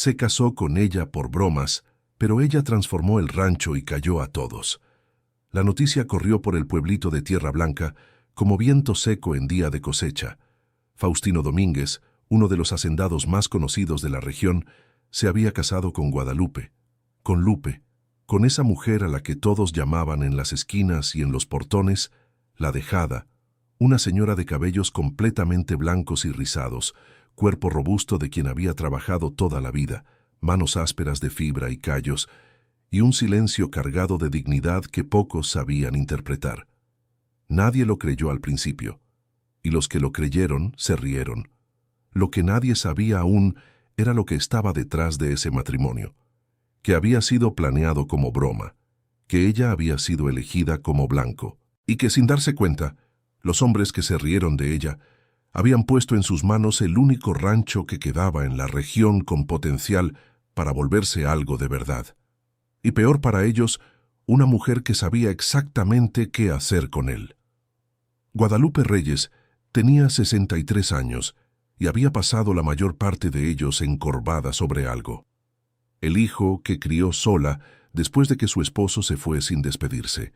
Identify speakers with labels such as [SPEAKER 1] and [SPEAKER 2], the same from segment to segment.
[SPEAKER 1] Se casó con ella por bromas, pero ella transformó el rancho y cayó a todos. La noticia corrió por el pueblito de Tierra Blanca como viento seco en día de cosecha. Faustino Domínguez, uno de los hacendados más conocidos de la región, se había casado con Guadalupe, con Lupe, con esa mujer a la que todos llamaban en las esquinas y en los portones la dejada, una señora de cabellos completamente blancos y rizados, cuerpo robusto de quien había trabajado toda la vida, manos ásperas de fibra y callos, y un silencio cargado de dignidad que pocos sabían interpretar. Nadie lo creyó al principio, y los que lo creyeron se rieron. Lo que nadie sabía aún era lo que estaba detrás de ese matrimonio, que había sido planeado como broma, que ella había sido elegida como blanco, y que sin darse cuenta, los hombres que se rieron de ella habían puesto en sus manos el único rancho que quedaba en la región con potencial para volverse algo de verdad. Y peor para ellos, una mujer que sabía exactamente qué hacer con él. Guadalupe Reyes tenía 63 años y había pasado la mayor parte de ellos encorvada sobre algo. El hijo que crió sola después de que su esposo se fue sin despedirse.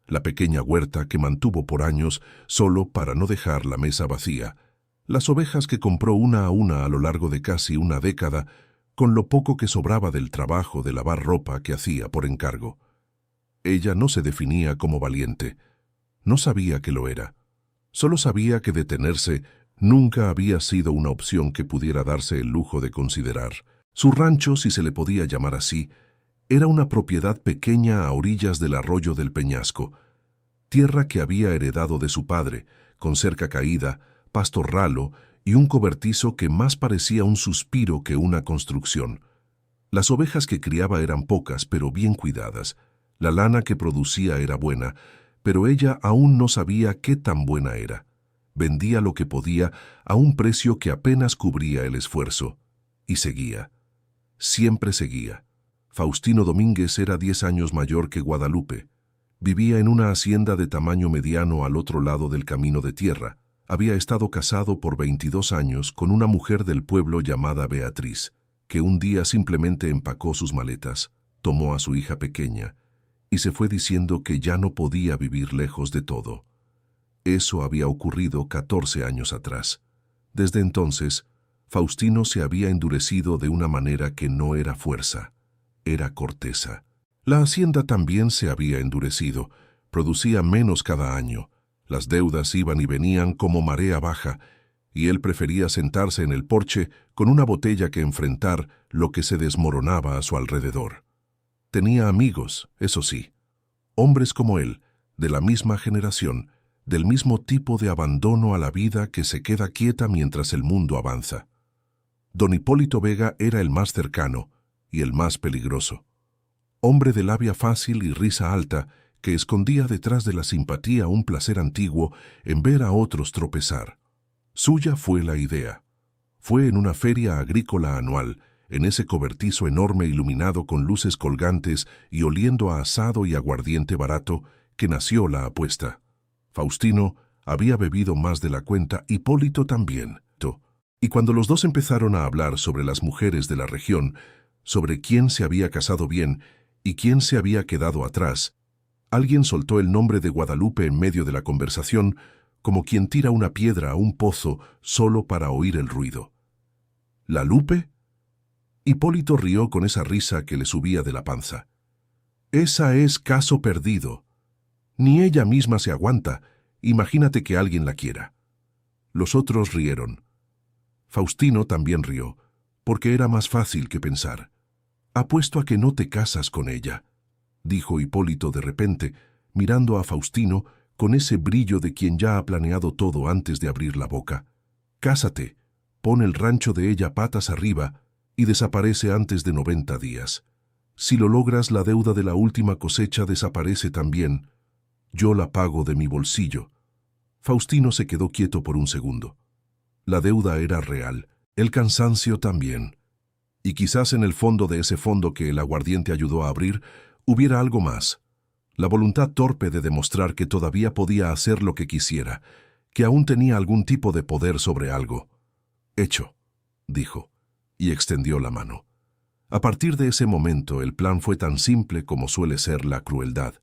[SPEAKER 1] La pequeña huerta que mantuvo por años solo para no dejar la mesa vacía. Las ovejas que compró una a lo largo de casi una década, con lo poco que sobraba del trabajo de lavar ropa que hacía por encargo. Ella no se definía como valiente. No sabía que lo era. Solo sabía que detenerse nunca había sido una opción que pudiera darse el lujo de considerar. Su rancho, si se le podía llamar así, era una propiedad pequeña a orillas del arroyo del Peñasco, tierra que había heredado de su padre, con cerca caída, pasto ralo y un cobertizo que más parecía un suspiro que una construcción. Las ovejas que criaba eran pocas, pero bien cuidadas. La lana que producía era buena, pero ella aún no sabía qué tan buena era. Vendía lo que podía a un precio que apenas cubría el esfuerzo. Y seguía. Siempre seguía. Faustino Domínguez era 10 años mayor que Guadalupe. Vivía en una hacienda de tamaño mediano al otro lado del camino de tierra. Había estado casado por 22 años con una mujer del pueblo llamada Beatriz, que un día simplemente empacó sus maletas, tomó a su hija pequeña y se fue diciendo que ya no podía vivir lejos de todo. Eso había ocurrido 14 años atrás. Desde entonces, Faustino se había endurecido de una manera que no era fuerza, era corteza. La hacienda también se había endurecido, producía menos cada año. Las deudas iban y venían como marea baja, y él prefería sentarse en el porche con una botella que enfrentar lo que se desmoronaba a su alrededor. Tenía amigos, eso sí, hombres como él, de la misma generación, del mismo tipo de abandono a la vida que se queda quieta mientras el mundo avanza. Don Hipólito Vega era el más cercano y el más peligroso. Hombre de labia fácil y risa alta, que escondía detrás de la simpatía un placer antiguo en ver a otros tropezar. Suya fue la idea. Fue en una feria agrícola anual, en ese cobertizo enorme iluminado con luces colgantes y oliendo a asado y aguardiente barato, que nació la apuesta. Faustino había bebido más de la cuenta, Hipólito también. Y cuando los dos empezaron a hablar sobre las mujeres de la región, sobre quién se había casado bien y quién se había quedado atrás, alguien soltó el nombre de Guadalupe en medio de la conversación, como quien tira una piedra a un pozo solo para oír el ruido. ¿La Lupe? Hipólito rió con esa risa que le subía de la panza. Esa es caso perdido. Ni ella misma se aguanta. Imagínate que alguien la quiera. Los otros rieron. Faustino también rió, porque era más fácil que pensar. Apuesto a que no te casas con ella, dijo Hipólito de repente, mirando a Faustino con ese brillo de quien ya ha planeado todo antes de abrir la boca. Cásate, pon el rancho de ella patas arriba y desaparece antes de 90 días. Si lo logras, la deuda de la última cosecha desaparece también. Yo la pago de mi bolsillo. Faustino se quedó quieto por un segundo. La deuda era real, el cansancio también. Y quizás en el fondo de ese fondo que el aguardiente ayudó a abrir, hubiera algo más. La voluntad torpe de demostrar que todavía podía hacer lo que quisiera, que aún tenía algún tipo de poder sobre algo. Hecho, dijo, y extendió la mano. A partir de ese momento, el plan fue tan simple como suele ser la crueldad: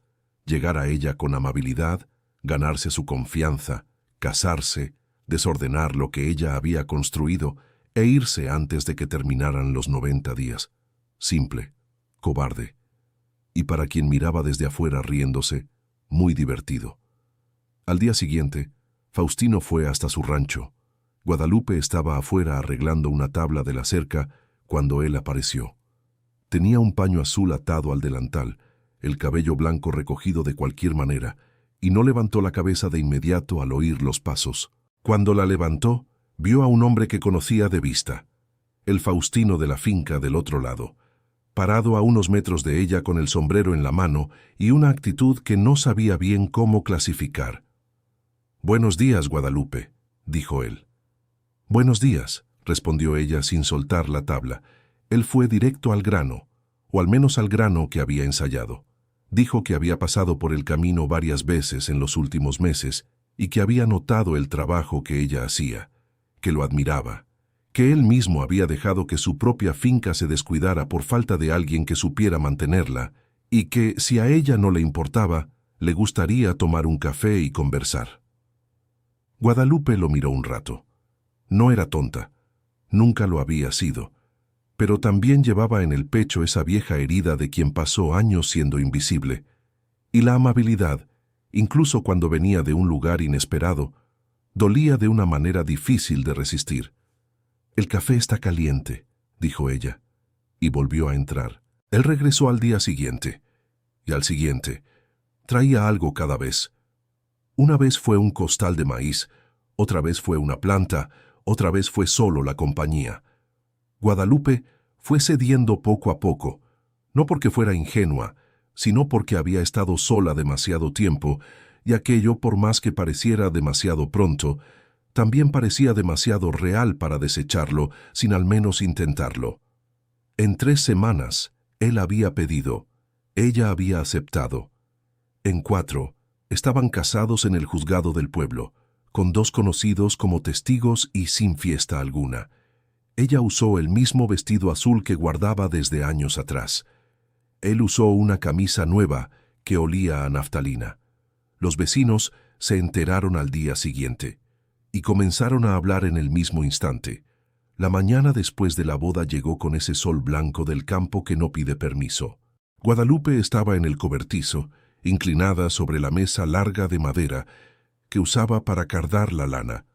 [SPEAKER 1] llegar a ella con amabilidad, ganarse su confianza, casarse, desordenar lo que ella había construido e irse antes de que terminaran los 90 días. Simple, cobarde, y para quien miraba desde afuera riéndose, muy divertido. Al día siguiente, Faustino fue hasta su rancho. Guadalupe estaba afuera arreglando una tabla de la cerca cuando él apareció. Tenía un paño azul atado al delantal, el cabello blanco recogido de cualquier manera, y no levantó la cabeza de inmediato al oír los pasos. Cuando la levantó, vio a un hombre que conocía de vista, el Faustino de la finca del otro lado, parado a unos metros de ella con el sombrero en la mano y una actitud que no sabía bien cómo clasificar. «Buenos días, Guadalupe», dijo él. «Buenos días», respondió ella sin soltar la tabla. Él fue directo al grano, o al menos al grano que había ensayado. Dijo que había pasado por el camino varias veces en los últimos meses y que había notado el trabajo que ella hacía, que lo admiraba, que él mismo había dejado que su propia finca se descuidara por falta de alguien que supiera mantenerla y que, si a ella no le importaba, le gustaría tomar un café y conversar. Guadalupe lo miró un rato. No era tonta, nunca lo había sido, pero también llevaba en el pecho esa vieja herida de quien pasó años siendo invisible, y la amabilidad, incluso cuando venía de un lugar inesperado, dolía de una manera difícil de resistir. «El café está caliente», dijo ella, y volvió a entrar. Él regresó al día siguiente, y al siguiente. Traía algo cada vez. Una vez fue un costal de maíz, otra vez fue una planta, otra vez fue solo la compañía. Guadalupe fue cediendo poco a poco, no porque fuera ingenua, sino porque había estado sola demasiado tiempo, y aquello, por más que pareciera demasiado pronto, también parecía demasiado real para desecharlo sin al menos intentarlo. En 3 semanas, él había pedido, ella había aceptado. En 4, estaban casados en el juzgado del pueblo, con 2 conocidos como testigos y sin fiesta alguna. Ella usó el mismo vestido azul que guardaba desde años atrás. Él usó una camisa nueva que olía a naftalina. Los vecinos se enteraron al día siguiente y comenzaron a hablar en el mismo instante. La mañana después de la boda llegó con ese sol blanco del campo que no pide permiso. Guadalupe estaba en el cobertizo, inclinada sobre la mesa larga de madera que usaba para cardar la lana,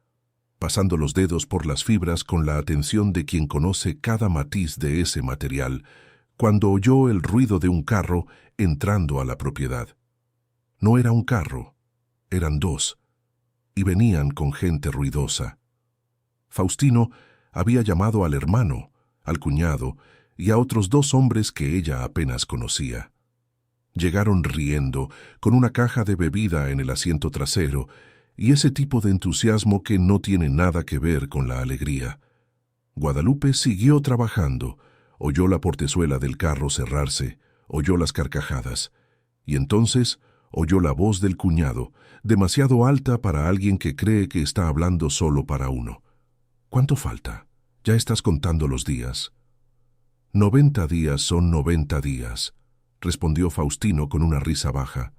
[SPEAKER 1] pasando los dedos por las fibras con la atención de quien conoce cada matiz de ese material, cuando oyó el ruido de un carro entrando a la propiedad. No era un carro, eran 2, y venían con gente ruidosa. Faustino había llamado al hermano, al cuñado y a otros 2 hombres que ella apenas conocía. Llegaron riendo, con una caja de bebida en el asiento trasero, y ese tipo de entusiasmo que no tiene nada que ver con la alegría. Guadalupe siguió trabajando, oyó la portezuela del carro cerrarse, oyó las carcajadas, y entonces oyó la voz del cuñado, demasiado alta para alguien que cree que está hablando solo para uno. «¿Cuánto falta? Ya estás contando los días». «90 días son 90 días», respondió Faustino con una risa baja.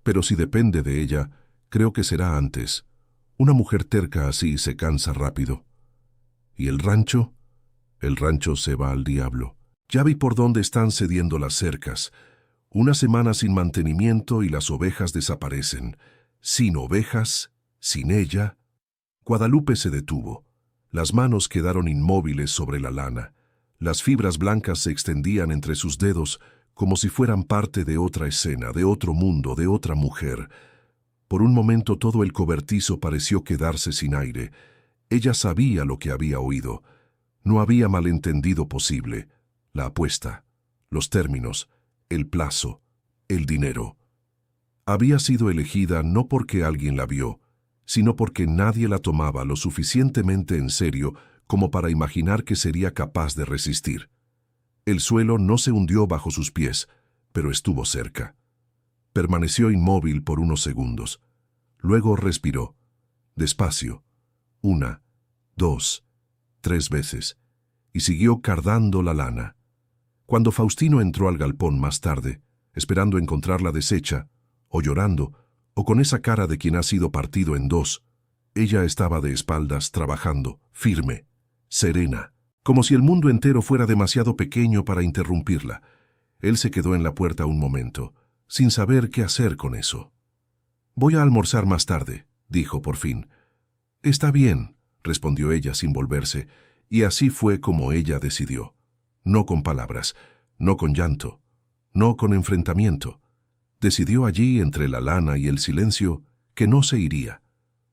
[SPEAKER 1] «Pero si depende de ella, creo que será antes. Una mujer terca así se cansa rápido». «¿Y el rancho?» «El rancho se va al diablo. Ya vi por dónde están cediendo las cercas. Una semana sin mantenimiento y las ovejas desaparecen. Sin ovejas, sin ella». Guadalupe se detuvo. Las manos quedaron inmóviles sobre la lana. Las fibras blancas se extendían entre sus dedos como si fueran parte de otra escena, de otro mundo, de otra mujer. Por un momento todo el cobertizo pareció quedarse sin aire. Ella sabía lo que había oído. No había malentendido posible. La apuesta, los términos, el plazo, el dinero. Había sido elegida no porque alguien la vio, sino porque nadie la tomaba lo suficientemente en serio como para imaginar que sería capaz de resistir. El suelo no se hundió bajo sus pies, pero estuvo cerca. Permaneció inmóvil por unos segundos. Luego respiró, despacio, 1, 2, 3 veces, y siguió cardando la lana. Cuando Faustino entró al galpón más tarde, esperando encontrarla deshecha, o llorando, o con esa cara de quien ha sido partido en dos, ella estaba de espaldas trabajando, firme, serena, como si el mundo entero fuera demasiado pequeño para interrumpirla. Él se quedó en la puerta un momento, sin saber qué hacer con eso. «Voy a almorzar más tarde», dijo por fin. «Está bien», respondió ella sin volverse, y así fue como ella decidió. No con palabras, no con llanto, no con enfrentamiento. Decidió allí, entre la lana y el silencio, que no se iría.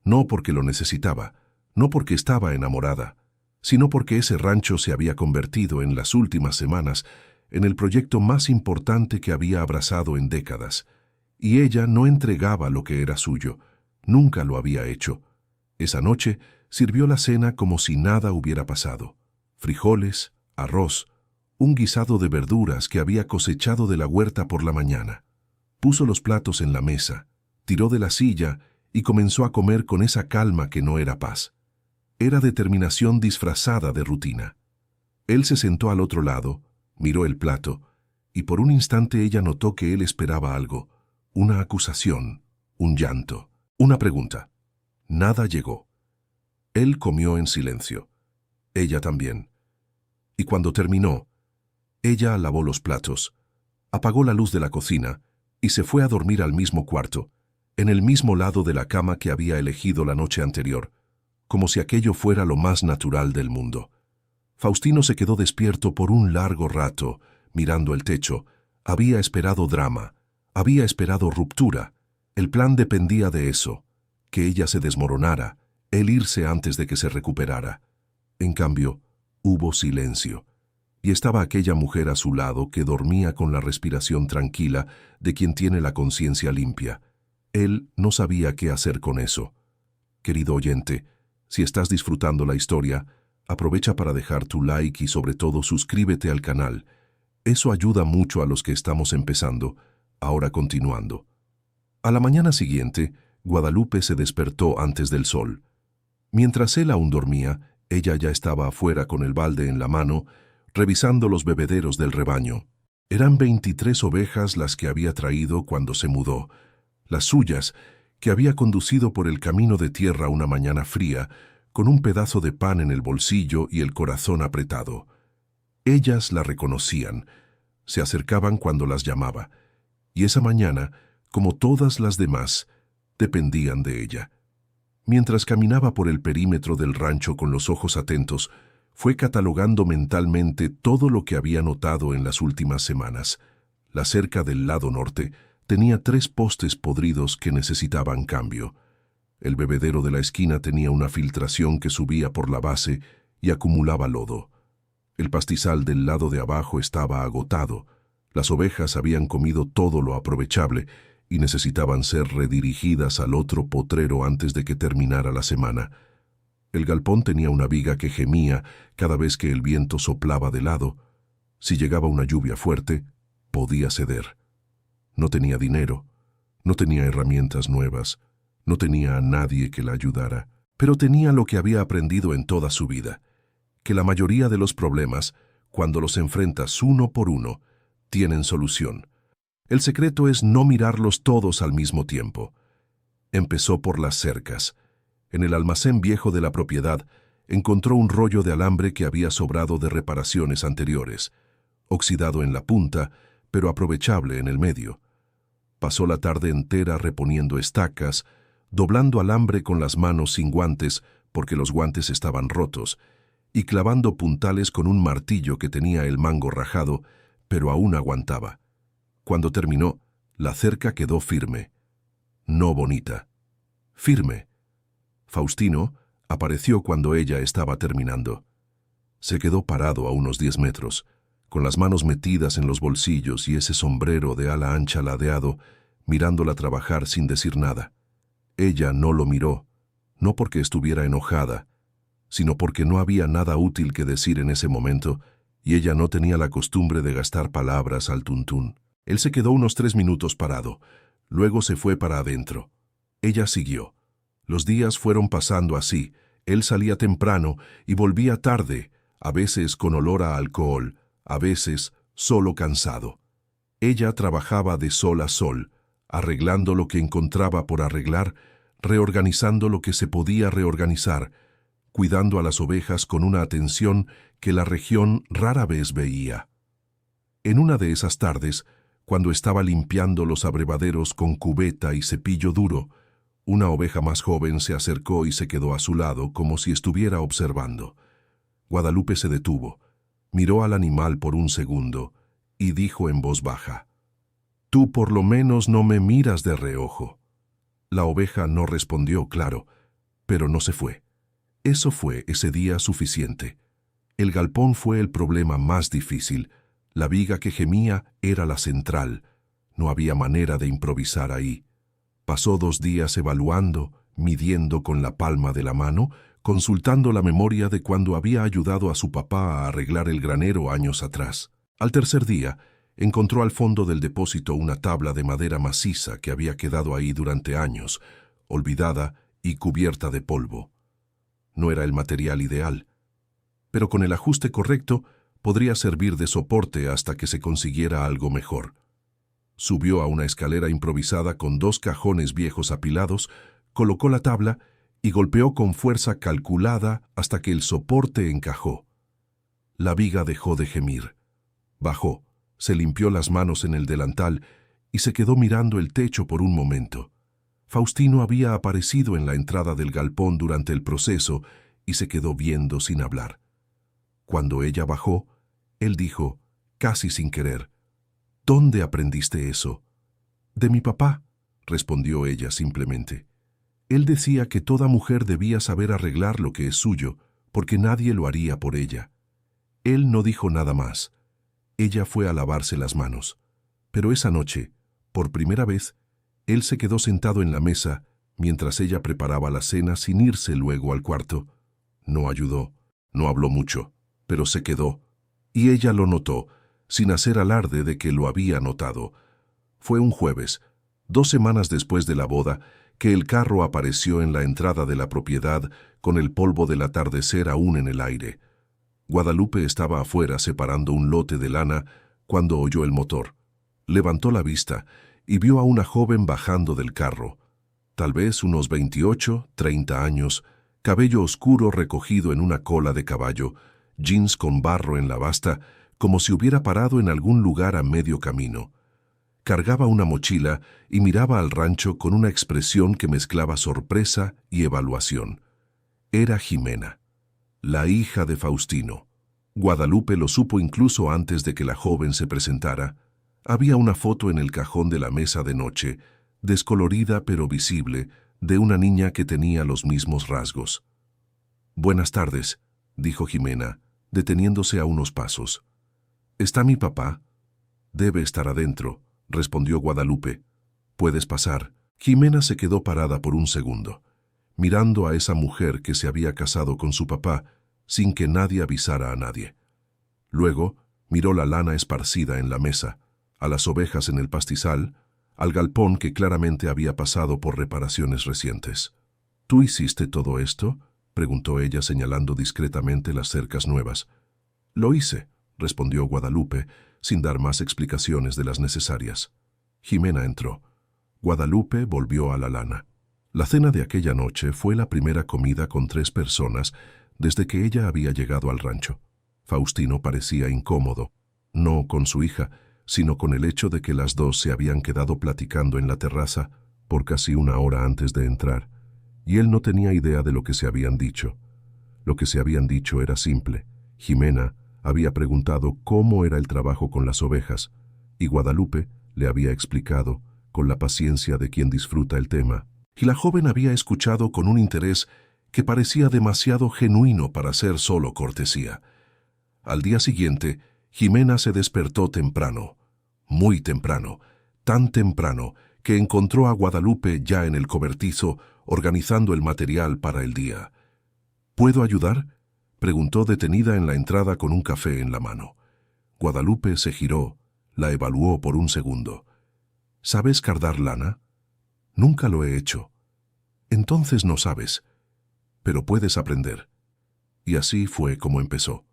[SPEAKER 1] No porque lo necesitaba, no porque estaba enamorada, sino porque ese rancho se había convertido en las últimas semanas en el proyecto más importante que había abrazado en décadas. Y ella no entregaba lo que era suyo, nunca lo había hecho. Esa noche sirvió la cena como si nada hubiera pasado. Frijoles, arroz, un guisado de verduras que había cosechado de la huerta por la mañana. Puso los platos en la mesa, tiró de la silla y comenzó a comer con esa calma que no era paz. Era determinación disfrazada de rutina. Él se sentó al otro lado, miró el plato, y por un instante ella notó que él esperaba algo, una acusación, un llanto, una pregunta. Nada llegó. Él comió en silencio. Ella también. Y cuando terminó, ella lavó los platos, apagó la luz de la cocina y se fue a dormir al mismo cuarto, en el mismo lado de la cama que había elegido la noche anterior, como si aquello fuera lo más natural del mundo. Faustino se quedó despierto por un largo rato, mirando el techo. Había esperado drama, había esperado ruptura. El plan dependía de eso, que ella se desmoronara, él irse antes de que se recuperara. En cambio, hubo silencio, y estaba aquella mujer a su lado que dormía con la respiración tranquila de quien tiene la conciencia limpia. Él no sabía qué hacer con eso. Querido oyente, si estás disfrutando la historia, aprovecha para dejar tu like y sobre todo suscríbete al canal. Eso ayuda mucho a los que estamos empezando. Ahora continuando. A la mañana siguiente, Guadalupe se despertó antes del sol. Mientras él aún dormía, ella ya estaba afuera con el balde en la mano, revisando los bebederos del rebaño. Eran 23 ovejas las que había traído cuando se mudó, las suyas, que había conducido por el camino de tierra una mañana fría, con un pedazo de pan en el bolsillo y el corazón apretado. Ellas la reconocían, se acercaban cuando las llamaba, y esa mañana, como todas las demás, dependían de ella. Mientras caminaba por el perímetro del rancho con los ojos atentos, fue catalogando mentalmente todo lo que había notado en las últimas semanas. La cerca del lado norte tenía 3 postes podridos que necesitaban cambio. El bebedero de la esquina tenía una filtración que subía por la base y acumulaba lodo. El pastizal del lado de abajo estaba agotado. Las ovejas habían comido todo lo aprovechable y necesitaban ser redirigidas al otro potrero antes de que terminara la semana. El galpón tenía una viga que gemía cada vez que el viento soplaba de lado. Si llegaba una lluvia fuerte, podía ceder. No tenía dinero, no tenía herramientas nuevas, no tenía a nadie que la ayudara, pero tenía lo que había aprendido en toda su vida, que la mayoría de los problemas, cuando los enfrentas uno por uno, tienen solución. El secreto es no mirarlos todos al mismo tiempo. Empezó por las cercas. En el almacén viejo de la propiedad, encontró un rollo de alambre que había sobrado de reparaciones anteriores, oxidado en la punta, pero aprovechable en el medio. Pasó la tarde entera reponiendo estacas, doblando alambre con las manos sin guantes, porque los guantes estaban rotos, y clavando puntales con un martillo que tenía el mango rajado, pero aún aguantaba. Cuando terminó, la cerca quedó firme. No bonita. Firme. Faustino apareció cuando ella estaba terminando. Se quedó parado a unos 10 metros, con las manos metidas en los bolsillos y ese sombrero de ala ancha ladeado, mirándola trabajar sin decir nada. Ella no lo miró, no porque estuviera enojada, sino porque no había nada útil que decir en ese momento y ella no tenía la costumbre de gastar palabras al tuntún. Él se quedó unos 3 minutos parado, luego se fue para adentro. Ella siguió. Los días fueron pasando así. Él salía temprano y volvía tarde, a veces con olor a alcohol, a veces solo cansado. Ella trabajaba de sol a sol, arreglando lo que encontraba por arreglar, reorganizando lo que se podía reorganizar, cuidando a las ovejas con una atención que la región rara vez veía. En una de esas tardes, cuando estaba limpiando los abrevaderos con cubeta y cepillo duro, una oveja más joven se acercó y se quedó a su lado como si estuviera observando. Guadalupe se detuvo, miró al animal por un segundo y dijo en voz baja: «Tú por lo menos no me miras de reojo». La oveja no respondió, claro, pero no se fue. Eso fue ese día suficiente. El galpón fue el problema más difícil. La viga que gemía era la central. No había manera de improvisar ahí. Pasó 2 días evaluando, midiendo con la palma de la mano, consultando la memoria de cuando había ayudado a su papá a arreglar el granero años atrás. Al tercer día, encontró al fondo del depósito una tabla de madera maciza que había quedado ahí durante años, olvidada y cubierta de polvo. No era el material ideal, pero con el ajuste correcto podría servir de soporte hasta que se consiguiera algo mejor. Subió a una escalera improvisada con 2 cajones viejos apilados, colocó la tabla y golpeó con fuerza calculada hasta que el soporte encajó. La viga dejó de gemir. Bajó, se limpió las manos en el delantal y se quedó mirando el techo por un momento. Faustino había aparecido en la entrada del galpón durante el proceso y se quedó viendo sin hablar. Cuando ella bajó, él dijo, casi sin querer: «¿Dónde aprendiste eso?» «De mi papá», respondió ella simplemente. Él decía que toda mujer debía saber arreglar lo que es suyo, porque nadie lo haría por ella. Él no dijo nada más. Ella fue a lavarse las manos. Pero esa noche, por primera vez, él se quedó sentado en la mesa mientras ella preparaba la cena sin irse luego al cuarto. No ayudó, no habló mucho, pero se quedó, y ella lo notó, sin hacer alarde de que lo había notado. Fue un jueves, 2 semanas después de la boda, que el carro apareció en la entrada de la propiedad con el polvo del atardecer aún en el aire. Guadalupe estaba afuera separando un lote de lana cuando oyó el motor. Levantó la vista y vio a una joven bajando del carro. Tal vez unos 28, 30 años, cabello oscuro recogido en una cola de caballo, jeans con barro en la basta, como si hubiera parado en algún lugar a medio camino. Cargaba una mochila y miraba al rancho con una expresión que mezclaba sorpresa y evaluación. Era Jimena, la hija de Faustino. Guadalupe lo supo incluso antes de que la joven se presentara. Había una foto en el cajón de la mesa de noche, descolorida pero visible, de una niña que tenía los mismos rasgos. «Buenas tardes», dijo Jimena, deteniéndose a unos pasos. «¿Está mi papá?» «Debe estar adentro», respondió Guadalupe. «Puedes pasar». Jimena se quedó parada por un segundo, mirando a esa mujer que se había casado con su papá sin que nadie avisara a nadie. Luego miró la lana esparcida en la mesa, a las ovejas en el pastizal, al galpón que claramente había pasado por reparaciones recientes. «¿Tú hiciste todo esto?», preguntó ella señalando discretamente las cercas nuevas. «Lo hice», respondió Guadalupe, sin dar más explicaciones de las necesarias. Jimena entró. Guadalupe volvió a la lana. La cena de aquella noche fue la primera comida con 3 personas desde que ella había llegado al rancho. Faustino parecía incómodo, no con su hija, sino con el hecho de que las 2 se habían quedado platicando en la terraza por casi 1 hora antes de entrar, y él no tenía idea de lo que se habían dicho. Lo que se habían dicho era simple. Jimena había preguntado cómo era el trabajo con las ovejas, y Guadalupe le había explicado, con la paciencia de quien disfruta el tema, y la joven había escuchado con un interés que parecía demasiado genuino para ser solo cortesía. Al día siguiente, Jimena se despertó temprano, muy temprano, tan temprano que encontró a Guadalupe ya en el cobertizo organizando el material para el día. «¿Puedo ayudar?», preguntó detenida en la entrada con un café en la mano. Guadalupe se giró, la evaluó por un segundo. «¿Sabes cardar lana?». «Nunca lo he hecho». «Entonces no sabes, pero puedes aprender». Y así fue como empezó.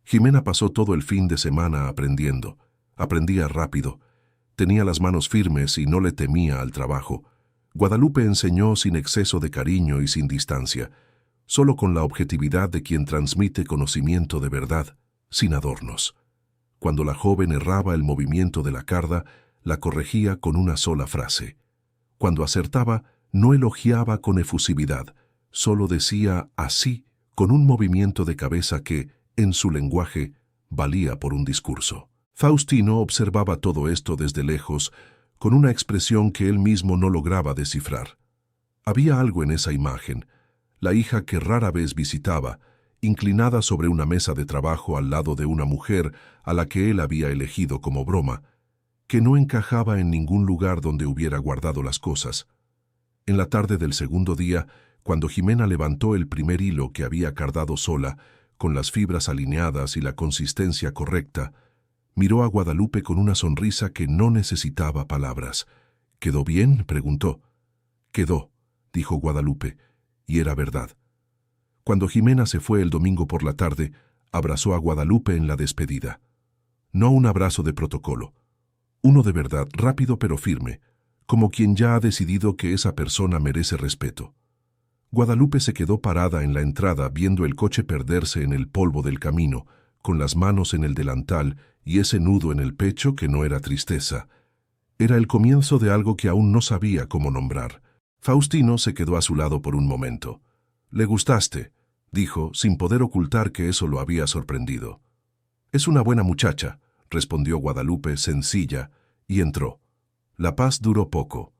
[SPEAKER 1] Jimena pasó todo el fin de semana aprendiendo. Aprendía rápido. Tenía las manos firmes y no le temía al trabajo. Guadalupe enseñó sin exceso de cariño y sin distancia, solo con la objetividad de quien transmite conocimiento de verdad, sin adornos. Cuando la joven erraba el movimiento de la carda, la corregía con una sola frase. Cuando acertaba, no elogiaba con efusividad, solo decía así, con un movimiento de cabeza que, en su lenguaje, valía por un discurso. Faustino observaba todo esto desde lejos, con una expresión que él mismo no lograba descifrar. Había algo en esa imagen, la hija que rara vez visitaba, inclinada sobre una mesa de trabajo al lado de una mujer a la que él había elegido como broma, que no encajaba en ningún lugar donde hubiera guardado las cosas. En la tarde del segundo día, cuando Jimena levantó el primer hilo que había cardado sola, con las fibras alineadas y la consistencia correcta, miró a Guadalupe con una sonrisa que no necesitaba palabras. ¿Quedó bien?, preguntó. Quedó, dijo Guadalupe, y era verdad. Cuando Jimena se fue el domingo por la tarde, abrazó a Guadalupe en la despedida. No un abrazo de protocolo. Uno de verdad, rápido pero firme, como quien ya ha decidido que esa persona merece respeto. Guadalupe se quedó parada en la entrada viendo el coche perderse en el polvo del camino, con las manos en el delantal y ese nudo en el pecho que no era tristeza. Era el comienzo de algo que aún no sabía cómo nombrar. Faustino se quedó a su lado por un momento. «Le gustaste», dijo, sin poder ocultar que eso lo había sorprendido. «Es una buena muchacha», respondió Guadalupe, sencilla, y entró. La paz duró poco.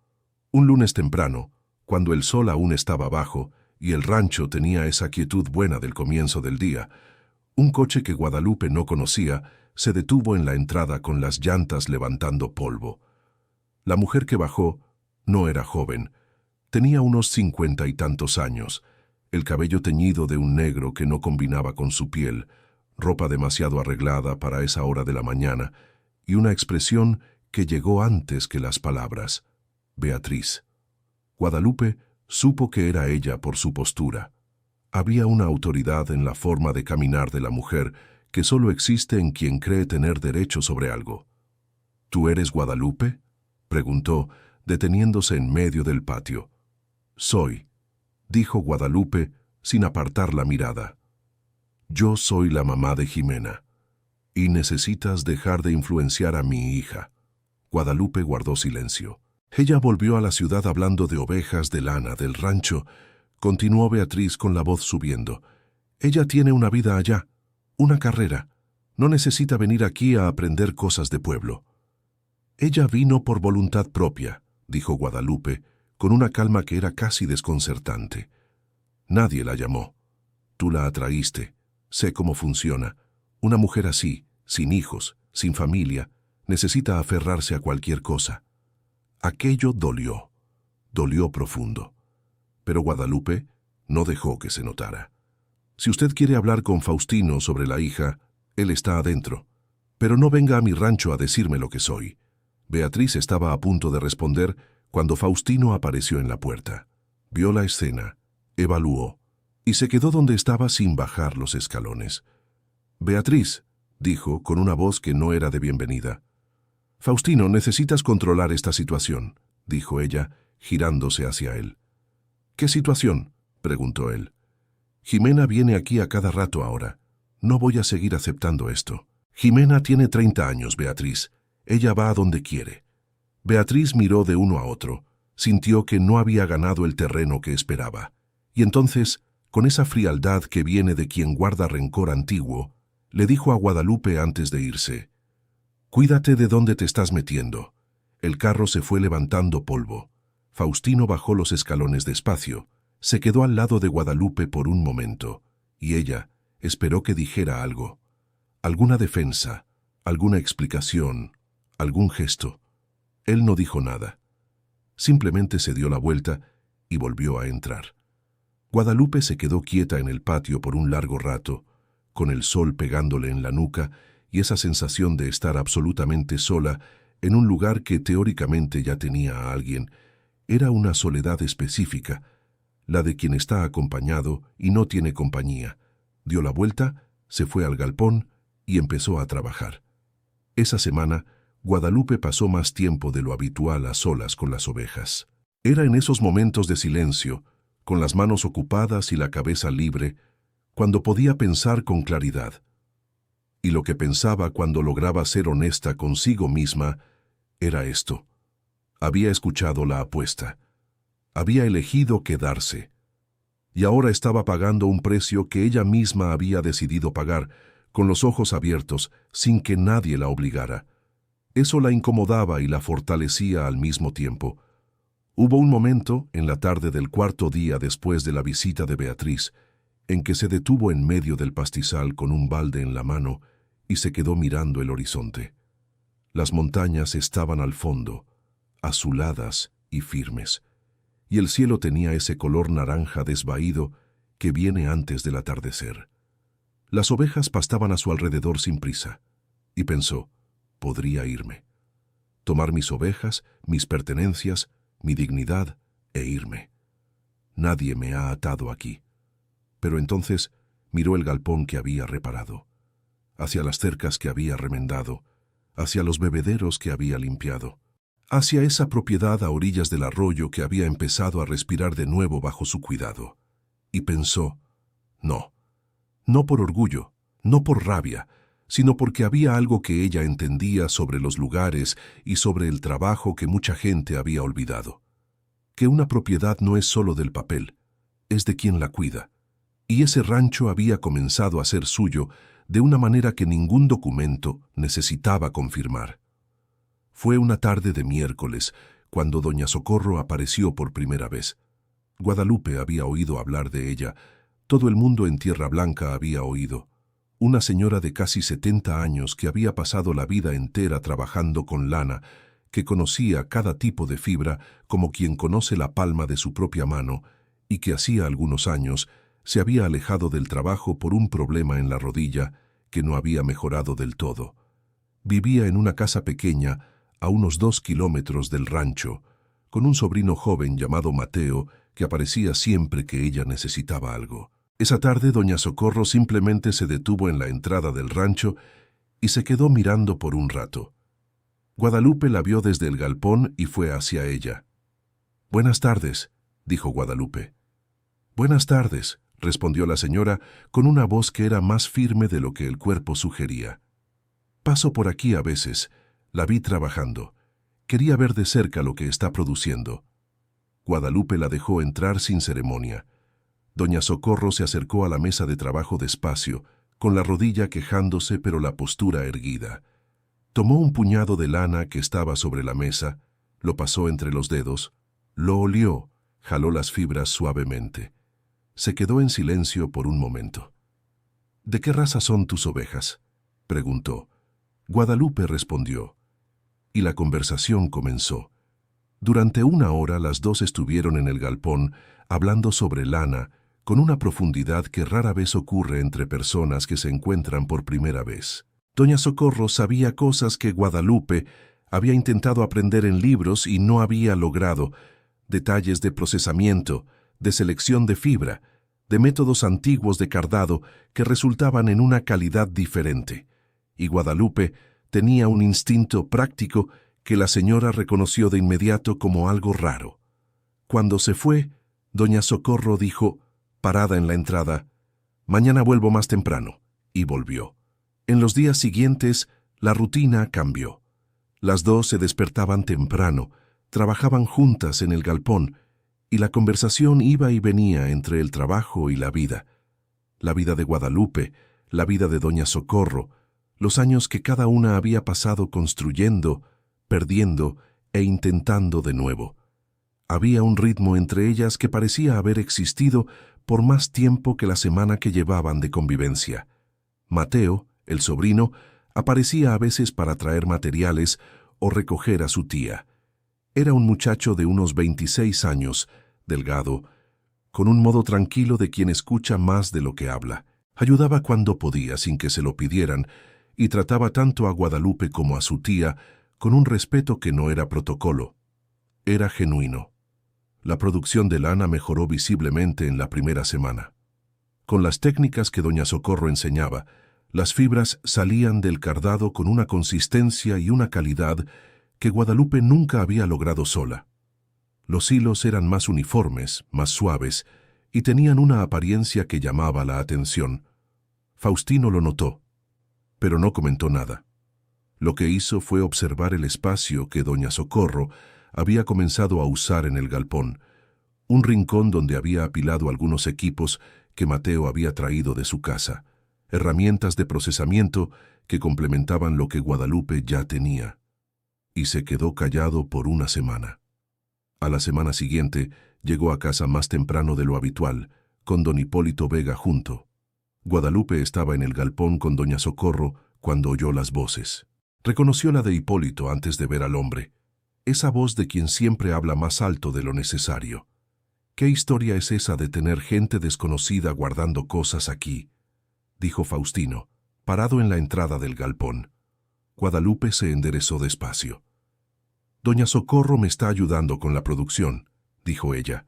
[SPEAKER 1] Un lunes temprano, cuando el sol aún estaba bajo y el rancho tenía esa quietud buena del comienzo del día, un coche que Guadalupe no conocía se detuvo en la entrada con las llantas levantando polvo. La mujer que bajó no era joven. Tenía unos 50 y tantos años, el cabello teñido de un negro que no combinaba con su piel, ropa demasiado arreglada para esa hora de la mañana, y una expresión que llegó antes que las palabras: Beatriz. Guadalupe supo que era ella por su postura. Había una autoridad en la forma de caminar de la mujer que solo existe en quien cree tener derecho sobre algo. ¿Tú eres Guadalupe?, preguntó, deteniéndose en medio del patio. «Soy», dijo Guadalupe sin apartar la mirada. «Yo soy la mamá de Jimena, y necesitas dejar de influenciar a mi hija». Guadalupe guardó silencio. Ella volvió a la ciudad hablando de ovejas, de lana, del rancho. Continuó Beatriz con la voz subiendo. «Ella tiene una vida allá, una carrera. No necesita venir aquí a aprender cosas de pueblo». «Ella vino por voluntad propia», dijo Guadalupe, con una calma que era casi desconcertante. «Nadie la llamó. Tú la atraíste. Sé cómo funciona. Una mujer así, sin hijos, sin familia, necesita aferrarse a cualquier cosa». Aquello dolió. Dolió profundo. Pero Guadalupe no dejó que se notara. «Si usted quiere hablar con Faustino sobre la hija, él está adentro. Pero no venga a mi rancho a decirme lo que soy». Beatriz estaba a punto de responder cuando Faustino apareció en la puerta. Vio la escena, evaluó, y se quedó donde estaba sin bajar los escalones. «Beatriz», dijo con una voz que no era de bienvenida. «Faustino, necesitas controlar esta situación», dijo ella, girándose hacia él. «¿Qué situación?», preguntó él. «Jimena viene aquí a cada rato ahora. No voy a seguir aceptando esto. Jimena tiene 30 años, Beatriz. Ella va a donde quiere». Beatriz miró de uno a otro, sintió que no había ganado el terreno que esperaba. Y entonces, con esa frialdad que viene de quien guarda rencor antiguo, le dijo a Guadalupe antes de irse: «Cuídate de dónde te estás metiendo». El carro se fue levantando polvo. Faustino bajó los escalones despacio, se quedó al lado de Guadalupe por un momento, y ella esperó que dijera algo. Alguna defensa, alguna explicación, algún gesto. Él no dijo nada. Simplemente se dio la vuelta y volvió a entrar. Guadalupe se quedó quieta en el patio por un largo rato, con el sol pegándole en la nuca y esa sensación de estar absolutamente sola en un lugar que teóricamente ya tenía a alguien. Era una soledad específica, la de quien está acompañado y no tiene compañía. Dio la vuelta, se fue al galpón y empezó a trabajar. Esa semana, Guadalupe pasó más tiempo de lo habitual a solas con las ovejas. Era en esos momentos de silencio, con las manos ocupadas y la cabeza libre, cuando podía pensar con claridad. Y lo que pensaba cuando lograba ser honesta consigo misma era esto. Había escuchado la apuesta. Había elegido quedarse. Y ahora estaba pagando un precio que ella misma había decidido pagar, con los ojos abiertos, sin que nadie la obligara. Eso la incomodaba y la fortalecía al mismo tiempo. Hubo un momento, en la tarde del cuarto día después de la visita de Beatriz, en que se detuvo en medio del pastizal con un balde en la mano y se quedó mirando el horizonte. Las montañas estaban al fondo, azuladas y firmes, y el cielo tenía ese color naranja desvaído que viene antes del atardecer. Las ovejas pastaban a su alrededor sin prisa, y pensó, podría irme. Tomar mis ovejas, mis pertenencias, mi dignidad e irme. Nadie me ha atado aquí. Pero entonces miró el galpón que había reparado, hacia las cercas que había remendado, hacia los bebederos que había limpiado, hacia esa propiedad a orillas del arroyo que había empezado a respirar de nuevo bajo su cuidado. Y pensó, no, no por orgullo, no por rabia, sino porque había algo que ella entendía sobre los lugares y sobre el trabajo que mucha gente había olvidado. Que una propiedad no es solo del papel, es de quien la cuida. Y ese rancho había comenzado a ser suyo de una manera que ningún documento necesitaba confirmar. Fue una tarde de miércoles cuando doña Socorro apareció por primera vez. Guadalupe había oído hablar de ella, todo el mundo en Tierra Blanca había oído. Una señora de casi 70 años que había pasado la vida entera trabajando con lana, que conocía cada tipo de fibra como quien conoce la palma de su propia mano, y que hacía algunos años se había alejado del trabajo por un problema en la rodilla que no había mejorado del todo. Vivía en una casa pequeña, a unos 2 kilómetros del rancho, con un sobrino joven llamado Mateo que aparecía siempre que ella necesitaba algo. Esa tarde doña Socorro simplemente se detuvo en la entrada del rancho y se quedó mirando por un rato. Guadalupe la vio desde el galpón y fue hacia ella. «Buenas tardes», dijo Guadalupe. «Buenas tardes», respondió la señora con una voz que era más firme de lo que el cuerpo sugería. «Paso por aquí a veces. La vi trabajando. Quería ver de cerca lo que está produciendo». Guadalupe la dejó entrar sin ceremonia. Doña Socorro se acercó a la mesa de trabajo despacio, con la rodilla quejándose pero la postura erguida. Tomó un puñado de lana que estaba sobre la mesa, lo pasó entre los dedos, lo olió, jaló las fibras suavemente. Se quedó en silencio por un momento. «¿De qué raza son tus ovejas?», preguntó. Guadalupe respondió. Y la conversación comenzó. Durante 1 hora las dos estuvieron en el galpón, hablando sobre lana, con una profundidad que rara vez ocurre entre personas que se encuentran por primera vez. Doña Socorro sabía cosas que Guadalupe había intentado aprender en libros y no había logrado, detalles de procesamiento, de selección de fibra, de métodos antiguos de cardado que resultaban en una calidad diferente. Y Guadalupe tenía un instinto práctico que la señora reconoció de inmediato como algo raro. Cuando se fue, doña Socorro dijo, parada en la entrada, «Mañana vuelvo más temprano», y volvió. En los días siguientes, la rutina cambió. Las dos se despertaban temprano, trabajaban juntas en el galpón, y la conversación iba y venía entre el trabajo y la vida de Guadalupe, la vida de doña Socorro, los años que cada una había pasado construyendo, perdiendo e intentando de nuevo. Había un ritmo entre ellas que parecía haber existido por más tiempo que la semana que llevaban de convivencia. Mateo, el sobrino, aparecía a veces para traer materiales o recoger a su tía. Era un muchacho de unos 26 años, delgado, con un modo tranquilo de quien escucha más de lo que habla. Ayudaba cuando podía sin que se lo pidieran y trataba tanto a Guadalupe como a su tía con un respeto que no era protocolo. Era genuino. La producción de lana mejoró visiblemente en la primera semana. Con las técnicas que doña Socorro enseñaba, Las fibras salían del cardado con una consistencia y una calidad que Guadalupe nunca había logrado sola. Los hilos eran más uniformes, más suaves, y tenían una apariencia que llamaba la atención. Faustino lo notó, pero no comentó nada. Lo que hizo fue observar el espacio que doña Socorro había comenzado a usar en el galpón, un rincón donde había apilado algunos equipos que Mateo había traído de su casa, herramientas de procesamiento que complementaban lo que Guadalupe ya tenía. Y se quedó callado por una semana. A la semana siguiente llegó a casa más temprano de lo habitual, con don Hipólito Vega junto. Guadalupe estaba en el galpón con doña Socorro cuando oyó las voces. Reconoció la de Hipólito antes de ver al hombre, esa voz de quien siempre habla más alto de lo necesario. ¿Qué historia es esa de tener gente desconocida guardando cosas aquí?, dijo Faustino, parado en la entrada del galpón. Guadalupe se enderezó despacio. Doña Socorro me está ayudando con la producción, dijo ella.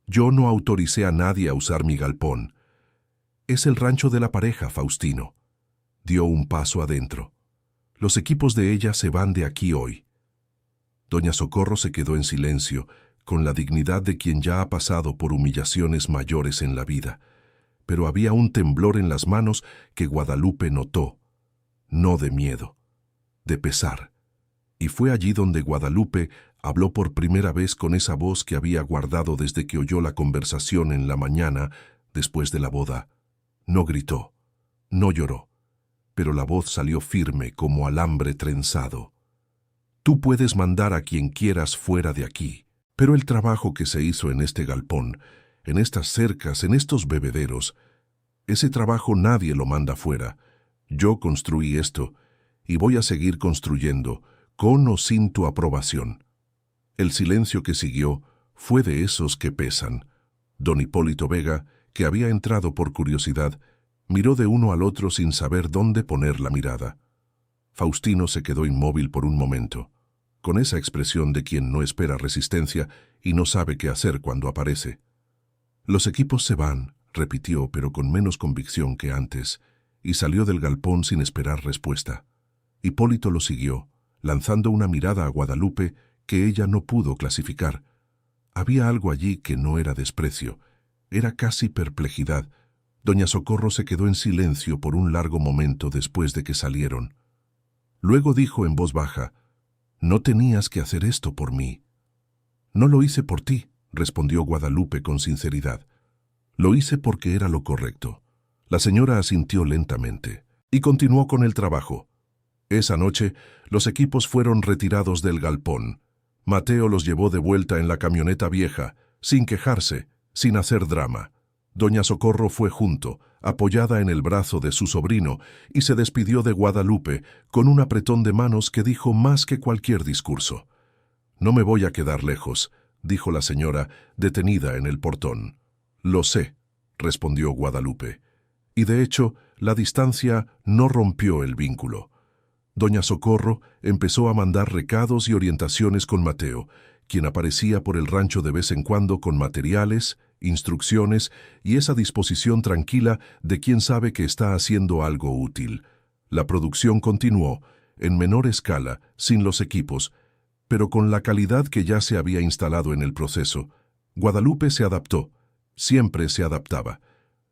[SPEAKER 1] Yo no autoricé a nadie a usar mi galpón. Es el rancho de la pareja, Faustino. Dio un paso adentro. Los equipos de ella se van de aquí hoy. Doña Socorro se quedó en silencio, con la dignidad de quien ya ha pasado por humillaciones mayores en la vida, pero había un temblor en las manos que Guadalupe notó, no de miedo, de pesar. Y fue allí donde Guadalupe habló por primera vez con esa voz que había guardado desde que oyó la conversación en la mañana después de la boda. No gritó, no lloró, pero la voz salió firme como alambre trenzado. Tú puedes mandar a quien quieras fuera de aquí, pero el trabajo que se hizo en este galpón, en estas cercas, en estos bebederos, ese trabajo nadie lo manda fuera. Yo construí esto y voy a seguir construyendo, con o sin tu aprobación. El silencio que siguió fue de esos que pesan. Don Hipólito Vega, que había entrado por curiosidad, miró de uno al otro sin saber dónde poner la mirada. Faustino se quedó inmóvil por un momento, con esa expresión de quien no espera resistencia y no sabe qué hacer cuando aparece. Los equipos se van, repitió, pero con menos convicción que antes, y salió del galpón sin esperar respuesta. Hipólito lo siguió, lanzando una mirada a Guadalupe que ella no pudo clasificar. Había algo allí que no era desprecio, era casi perplejidad. Doña Socorro se quedó en silencio por un largo momento después de que salieron. Luego dijo en voz baja, «No tenías que hacer esto por mí». «No lo hice por ti», respondió Guadalupe con sinceridad. «Lo hice porque era lo correcto». La señora asintió lentamente y continuó con el trabajo. Esa noche, los equipos fueron retirados del galpón. Mateo los llevó de vuelta en la camioneta vieja, sin quejarse, sin hacer drama. Doña Socorro fue junto, apoyada en el brazo de su sobrino, y se despidió de Guadalupe con un apretón de manos que dijo más que cualquier discurso. «No me voy a quedar lejos», dijo la señora, detenida en el portón. «Lo sé», respondió Guadalupe. Y de hecho, la distancia no rompió el vínculo. Doña Socorro empezó a mandar recados y orientaciones con Mateo, quien aparecía por el rancho de vez en cuando con materiales, instrucciones y esa disposición tranquila de quien sabe que está haciendo algo útil. La producción continuó, en menor escala, sin los equipos, pero con la calidad que ya se había instalado en el proceso. Guadalupe se adaptó, siempre se adaptaba.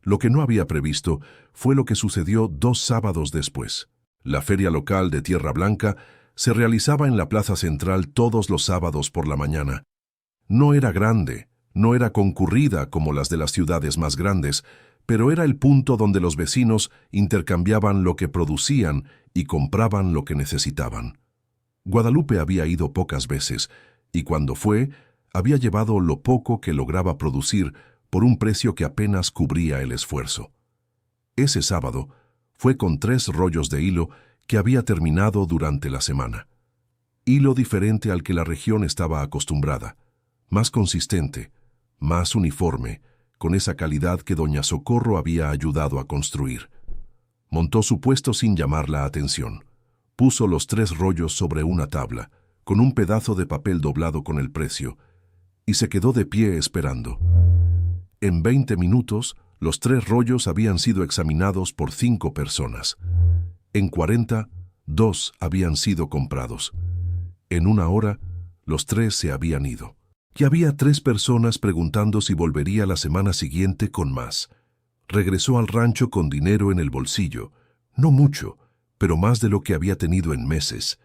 [SPEAKER 1] Lo que no había previsto fue lo que sucedió 2 sábados después. La feria local de Tierra Blanca se realizaba en la plaza central todos los sábados por la mañana. No era grande, no era concurrida como las de las ciudades más grandes, pero era el punto donde los vecinos intercambiaban lo que producían y compraban lo que necesitaban. Guadalupe había ido pocas veces, y cuando fue, había llevado lo poco que lograba producir por un precio que apenas cubría el esfuerzo. Ese sábado fue con 3 rollos de hilo que había terminado durante la semana. Hilo diferente al que la región estaba acostumbrada, más consistente, más uniforme, con esa calidad que doña Socorro había ayudado a construir. Montó su puesto sin llamar la atención. Puso los 3 rollos sobre una tabla, con un pedazo de papel doblado con el precio, y se quedó de pie esperando. En 20 minutos, Los 3 rollos habían sido examinados por 5 personas. En 40, 2 habían sido comprados. En 1 hora, los 3 se habían ido. Y había 3 personas preguntando si volvería la semana siguiente con más. Regresó al rancho con dinero en el bolsillo. No mucho, pero más de lo que había tenido en meses.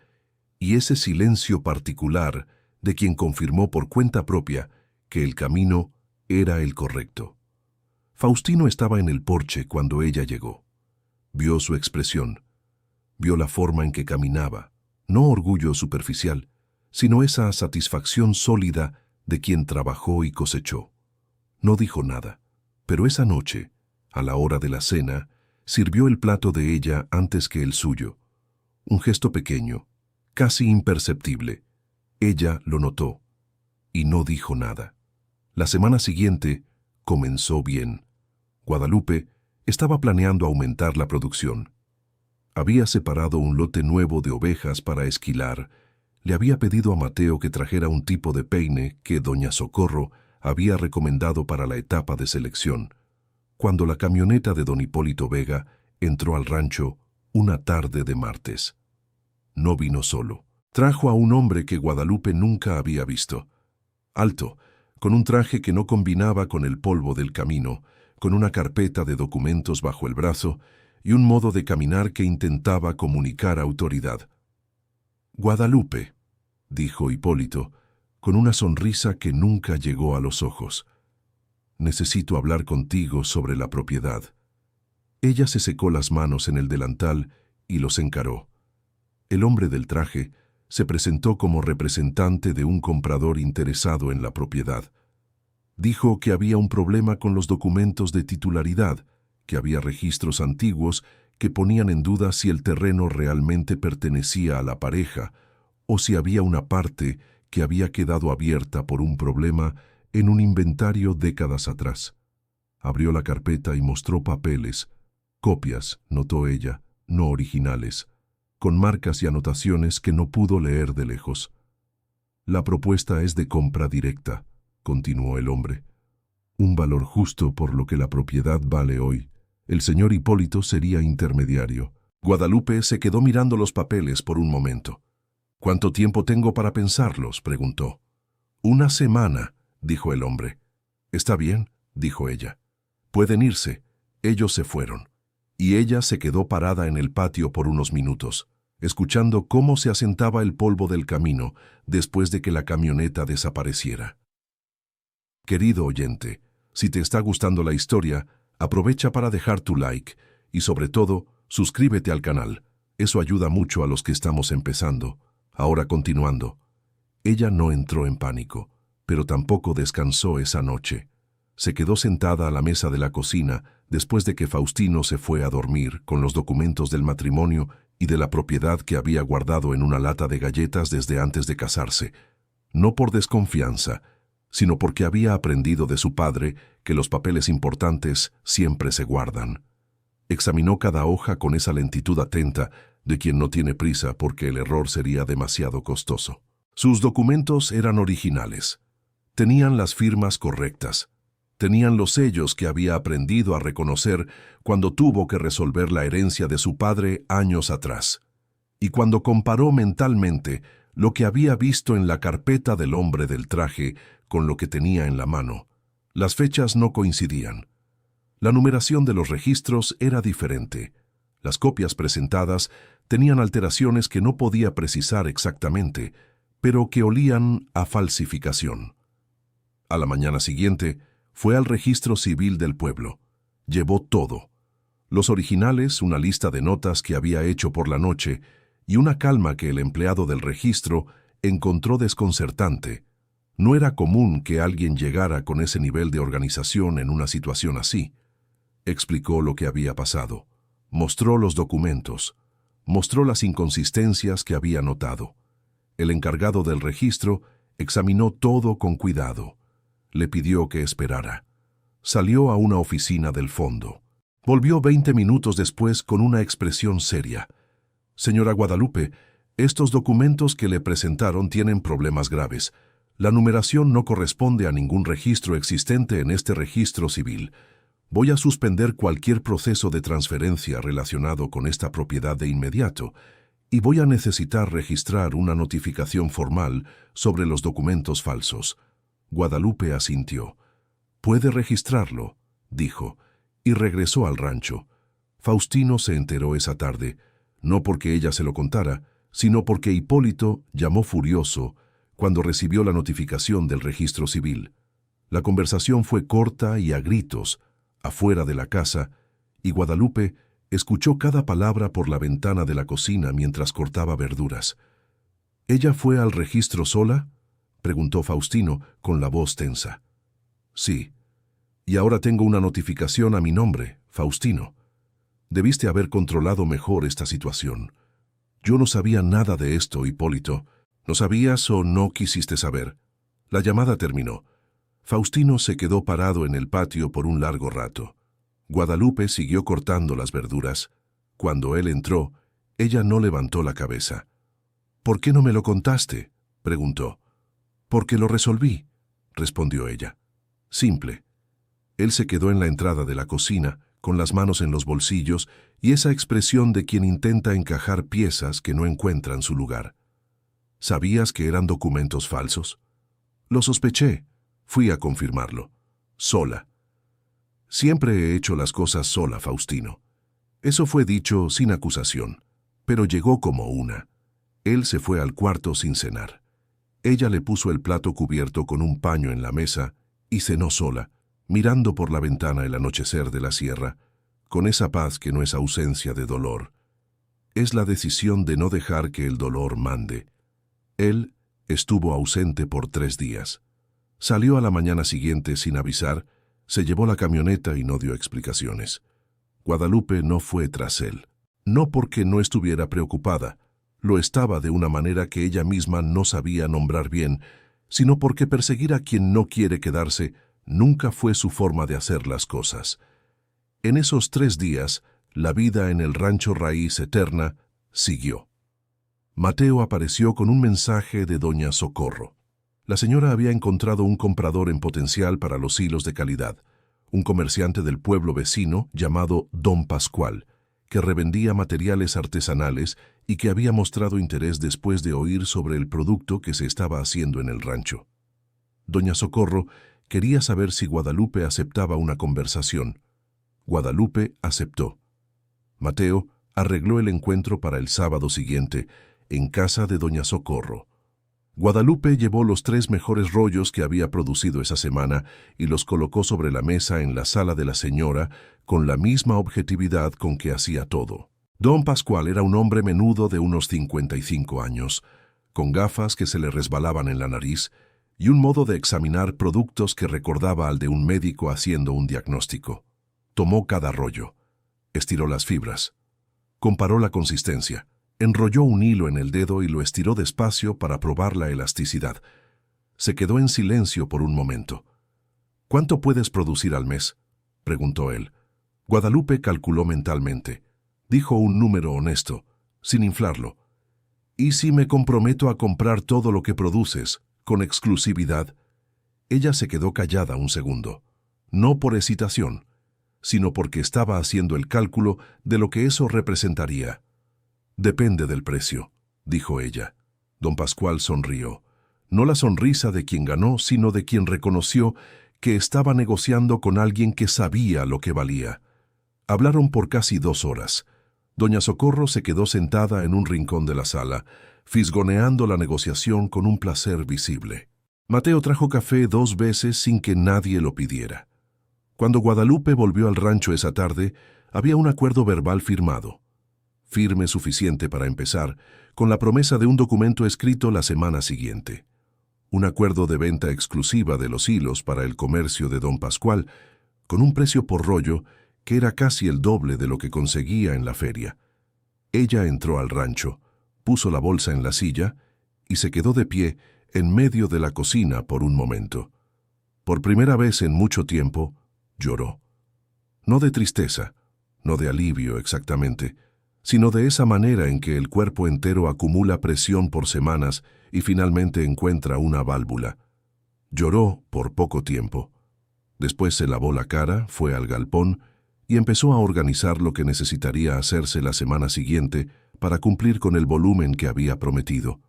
[SPEAKER 1] Y ese silencio particular de quien confirmó por cuenta propia que el camino era el correcto. Faustino estaba en el porche cuando ella llegó. Vio su expresión, vio la forma en que caminaba, no orgullo superficial, sino esa satisfacción sólida de quien trabajó y cosechó. No dijo nada, pero esa noche, a la hora de la cena, sirvió el plato de ella antes que el suyo. Un gesto pequeño, casi imperceptible. Ella lo notó y no dijo nada. La semana siguiente comenzó bien. Guadalupe estaba planeando aumentar la producción. Había separado un lote nuevo de ovejas para esquilar. Le había pedido a Mateo que trajera un tipo de peine que doña Socorro había recomendado para la etapa de selección. Cuando la camioneta de don Hipólito Vega entró al rancho una tarde de martes. No vino solo. Trajo a un hombre que Guadalupe nunca había visto. Alto, con un traje que no combinaba con el polvo del camino, con una carpeta de documentos bajo el brazo y un modo de caminar que intentaba comunicar autoridad. «Guadalupe», dijo Hipólito, con una sonrisa que nunca llegó a los ojos. «Necesito hablar contigo sobre la propiedad». Ella se secó las manos en el delantal y los encaró. El hombre del traje se presentó como representante de un comprador interesado en la propiedad. Dijo que había un problema con los documentos de titularidad, que había registros antiguos que ponían en duda si el terreno realmente pertenecía a la pareja o si había una parte que había quedado abierta por un problema en un inventario décadas atrás. Abrió la carpeta y mostró papeles, copias, notó ella, no originales, con marcas y anotaciones que no pudo leer de lejos. «La propuesta es de compra directa», continuó el hombre. «Un valor justo por lo que la propiedad vale hoy. El señor Hipólito sería intermediario». Guadalupe se quedó mirando los papeles por un momento. «¿Cuánto tiempo tengo para pensarlos?», preguntó. «1 semana», dijo el hombre. «Está bien», dijo ella. «Pueden irse». Ellos se fueron. Y ella se quedó parada en el patio por unos minutos, escuchando cómo se asentaba el polvo del camino después de que la camioneta desapareciera. Querido oyente, si te está gustando la historia, aprovecha para dejar tu like y sobre todo, suscríbete al canal. Eso ayuda mucho a los que estamos empezando. Ahora continuando. Ella no entró en pánico, pero tampoco descansó esa noche. Se quedó sentada a la mesa de la cocina después de que Faustino se fue a dormir con los documentos del matrimonio y de la propiedad que había guardado en una lata de galletas desde antes de casarse. No por desconfianza, sino porque había aprendido de su padre que los papeles importantes siempre se guardan. Examinó cada hoja con esa lentitud atenta de quien no tiene prisa porque el error sería demasiado costoso. Sus documentos eran originales. Tenían las firmas correctas. Tenían los sellos que había aprendido a reconocer cuando tuvo que resolver la herencia de su padre años atrás. Y cuando comparó mentalmente lo que había visto en la carpeta del hombre del traje con lo que tenía en la mano, las fechas no coincidían. La numeración de los registros era diferente. Las copias presentadas tenían alteraciones que no podía precisar exactamente, pero que olían a falsificación. A la mañana siguiente, fue al registro civil del pueblo. Llevó todo. Los originales, una lista de notas que había hecho por la noche y una calma que el empleado del registro encontró desconcertante. No era común que alguien llegara con ese nivel de organización en una situación así. Explicó lo que había pasado. Mostró los documentos. Mostró las inconsistencias que había notado. El encargado del registro examinó todo con cuidado. Le pidió que esperara. Salió a una oficina del fondo. Volvió 20 minutos después con una expresión seria. «Señora Guadalupe, estos documentos que le presentaron tienen problemas graves. La numeración no corresponde a ningún registro existente en este registro civil. Voy a suspender cualquier proceso de transferencia relacionado con esta propiedad de inmediato y voy a necesitar registrar una notificación formal sobre los documentos falsos. Guadalupe asintió. «Puede registrarlo», dijo, y regresó al rancho. Faustino se enteró esa tarde, no porque ella se lo contara, sino porque Hipólito llamó furioso cuando recibió la notificación del registro civil. La conversación fue corta y a gritos, afuera de la casa, y Guadalupe escuchó cada palabra por la ventana de la cocina mientras cortaba verduras. «¿Ella fue al registro sola?», preguntó Faustino con la voz tensa. «Sí. Y ahora tengo una notificación a mi nombre, Faustino. Debiste haber controlado mejor esta situación. Yo no sabía nada de esto, Hipólito. ¿No sabías o no quisiste saber?». La llamada terminó. Faustino se quedó parado en el patio por un largo rato. Guadalupe siguió cortando las verduras. Cuando él entró, ella no levantó la cabeza. «¿Por qué no me lo contaste?», preguntó. «Porque lo resolví», respondió ella. Simple. Él se quedó en la entrada de la cocina, con las manos en los bolsillos y esa expresión de quien intenta encajar piezas que no encuentran su lugar. «¿Sabías que eran documentos falsos?». «Lo sospeché. Fui a confirmarlo. Sola». «Siempre he hecho las cosas sola, Faustino». Eso fue dicho sin acusación, pero llegó como una. Él se fue al cuarto sin cenar. Ella le puso el plato cubierto con un paño en la mesa y cenó sola, mirando por la ventana el anochecer de la sierra, con esa paz que no es ausencia de dolor. Es la decisión de no dejar que el dolor mande. Él estuvo ausente por 3 días. Salió a la mañana siguiente sin avisar, se llevó la camioneta y no dio explicaciones. Guadalupe no fue tras él. No porque no estuviera preocupada, lo estaba de una manera que ella misma no sabía nombrar bien, sino porque perseguir a quien no quiere quedarse nunca fue su forma de hacer las cosas. En esos 3 días, la vida en el rancho Raíz Eterna siguió. Mateo apareció con un mensaje de doña Socorro. La señora había encontrado un comprador en potencial para los hilos de calidad, un comerciante del pueblo vecino llamado Don Pascual, que revendía materiales artesanales y que había mostrado interés después de oír sobre el producto que se estaba haciendo en el rancho. Doña Socorro quería saber si Guadalupe aceptaba una conversación. Guadalupe aceptó. Mateo arregló el encuentro para el sábado siguiente, en casa de doña Socorro. Guadalupe llevó los 3 mejores rollos que había producido esa semana y los colocó sobre la mesa en la sala de la señora con la misma objetividad con que hacía todo. Don Pascual era un hombre menudo de unos 55 años, con gafas que se le resbalaban en la nariz y un modo de examinar productos que recordaba al de un médico haciendo un diagnóstico. Tomó cada rollo, estiró las fibras, comparó la consistencia, enrolló un hilo en el dedo y lo estiró despacio para probar la elasticidad. Se quedó en silencio por un momento. «¿Cuánto puedes producir al mes?», preguntó él. Guadalupe calculó mentalmente. Dijo un número honesto, sin inflarlo. «¿Y si me comprometo a comprar todo lo que produces, con exclusividad?». Ella se quedó callada un segundo, no por hesitación, sino porque estaba haciendo el cálculo de lo que eso representaría. «Depende del precio», dijo ella. Don Pascual sonrió. No la sonrisa de quien ganó, sino de quien reconoció que estaba negociando con alguien que sabía lo que valía. Hablaron por casi 2 horas. Doña Socorro se quedó sentada en un rincón de la sala, fisgoneando la negociación con un placer visible. Mateo trajo café 2 veces sin que nadie lo pidiera. Cuando Guadalupe volvió al rancho esa tarde, había un acuerdo verbal firmado. Firme suficiente para empezar, con la promesa de un documento escrito la semana siguiente. Un acuerdo de venta exclusiva de los hilos para el comercio de Don Pascual, con un precio por rollo que era casi el doble de lo que conseguía en la feria. Ella entró al rancho, puso la bolsa en la silla y se quedó de pie en medio de la cocina por un momento. Por primera vez en mucho tiempo, lloró. No de tristeza, no de alivio exactamente, sino de esa manera en que el cuerpo entero acumula presión por semanas y finalmente encuentra una válvula. Lloró por poco tiempo. Después se lavó la cara, fue al galpón y empezó a organizar lo que necesitaría hacerse la semana siguiente para cumplir con el volumen que había prometido.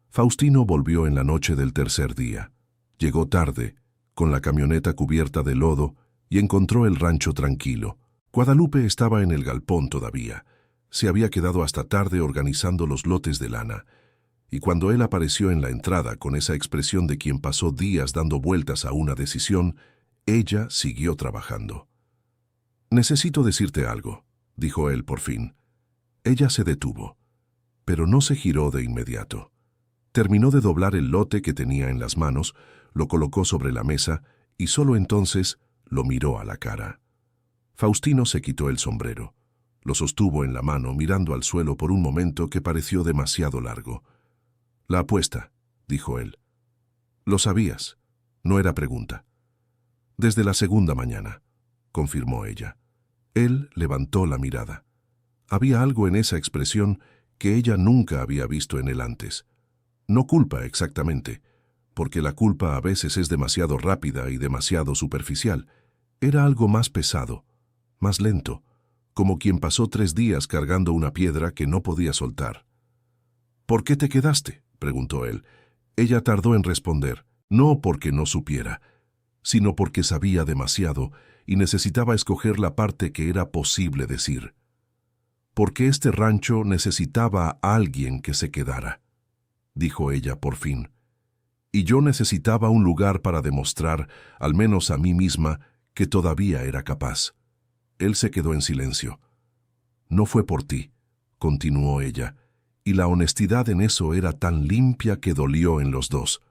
[SPEAKER 1] Faustino volvió en la noche del tercer día. Llegó tarde, con la camioneta cubierta de lodo, y encontró el rancho tranquilo. Guadalupe estaba en el galpón todavía. Se había quedado hasta tarde organizando los lotes de lana, y cuando él apareció en la entrada con esa expresión de quien pasó días dando vueltas a una decisión, ella siguió trabajando. «Necesito decirte algo», dijo él por fin. Ella se detuvo, pero no se giró de inmediato. Terminó de doblar el lote que tenía en las manos, lo colocó sobre la mesa y solo entonces lo miró a la cara. Faustino se quitó el sombrero. Lo sostuvo en la mano mirando al suelo por un momento que pareció demasiado largo. «La apuesta», dijo él. «Lo sabías. No era pregunta». «Desde la segunda mañana», confirmó ella. Él levantó la mirada. Había algo en esa expresión que ella nunca había visto en él antes. No culpa exactamente, porque la culpa a veces es demasiado rápida y demasiado superficial. Era algo más pesado, más lento, como quien pasó 3 días cargando una piedra que no podía soltar. «¿Por qué te quedaste?», preguntó él. Ella tardó en responder, no porque no supiera, sino porque sabía demasiado y necesitaba escoger la parte que era posible decir. «Porque este rancho necesitaba a alguien que se quedara», dijo ella por fin. «Y yo necesitaba un lugar para demostrar, al menos a mí misma, que todavía era capaz». Él se quedó en silencio. «No fue por ti», continuó ella, y la honestidad en eso era tan limpia que dolió en los dos.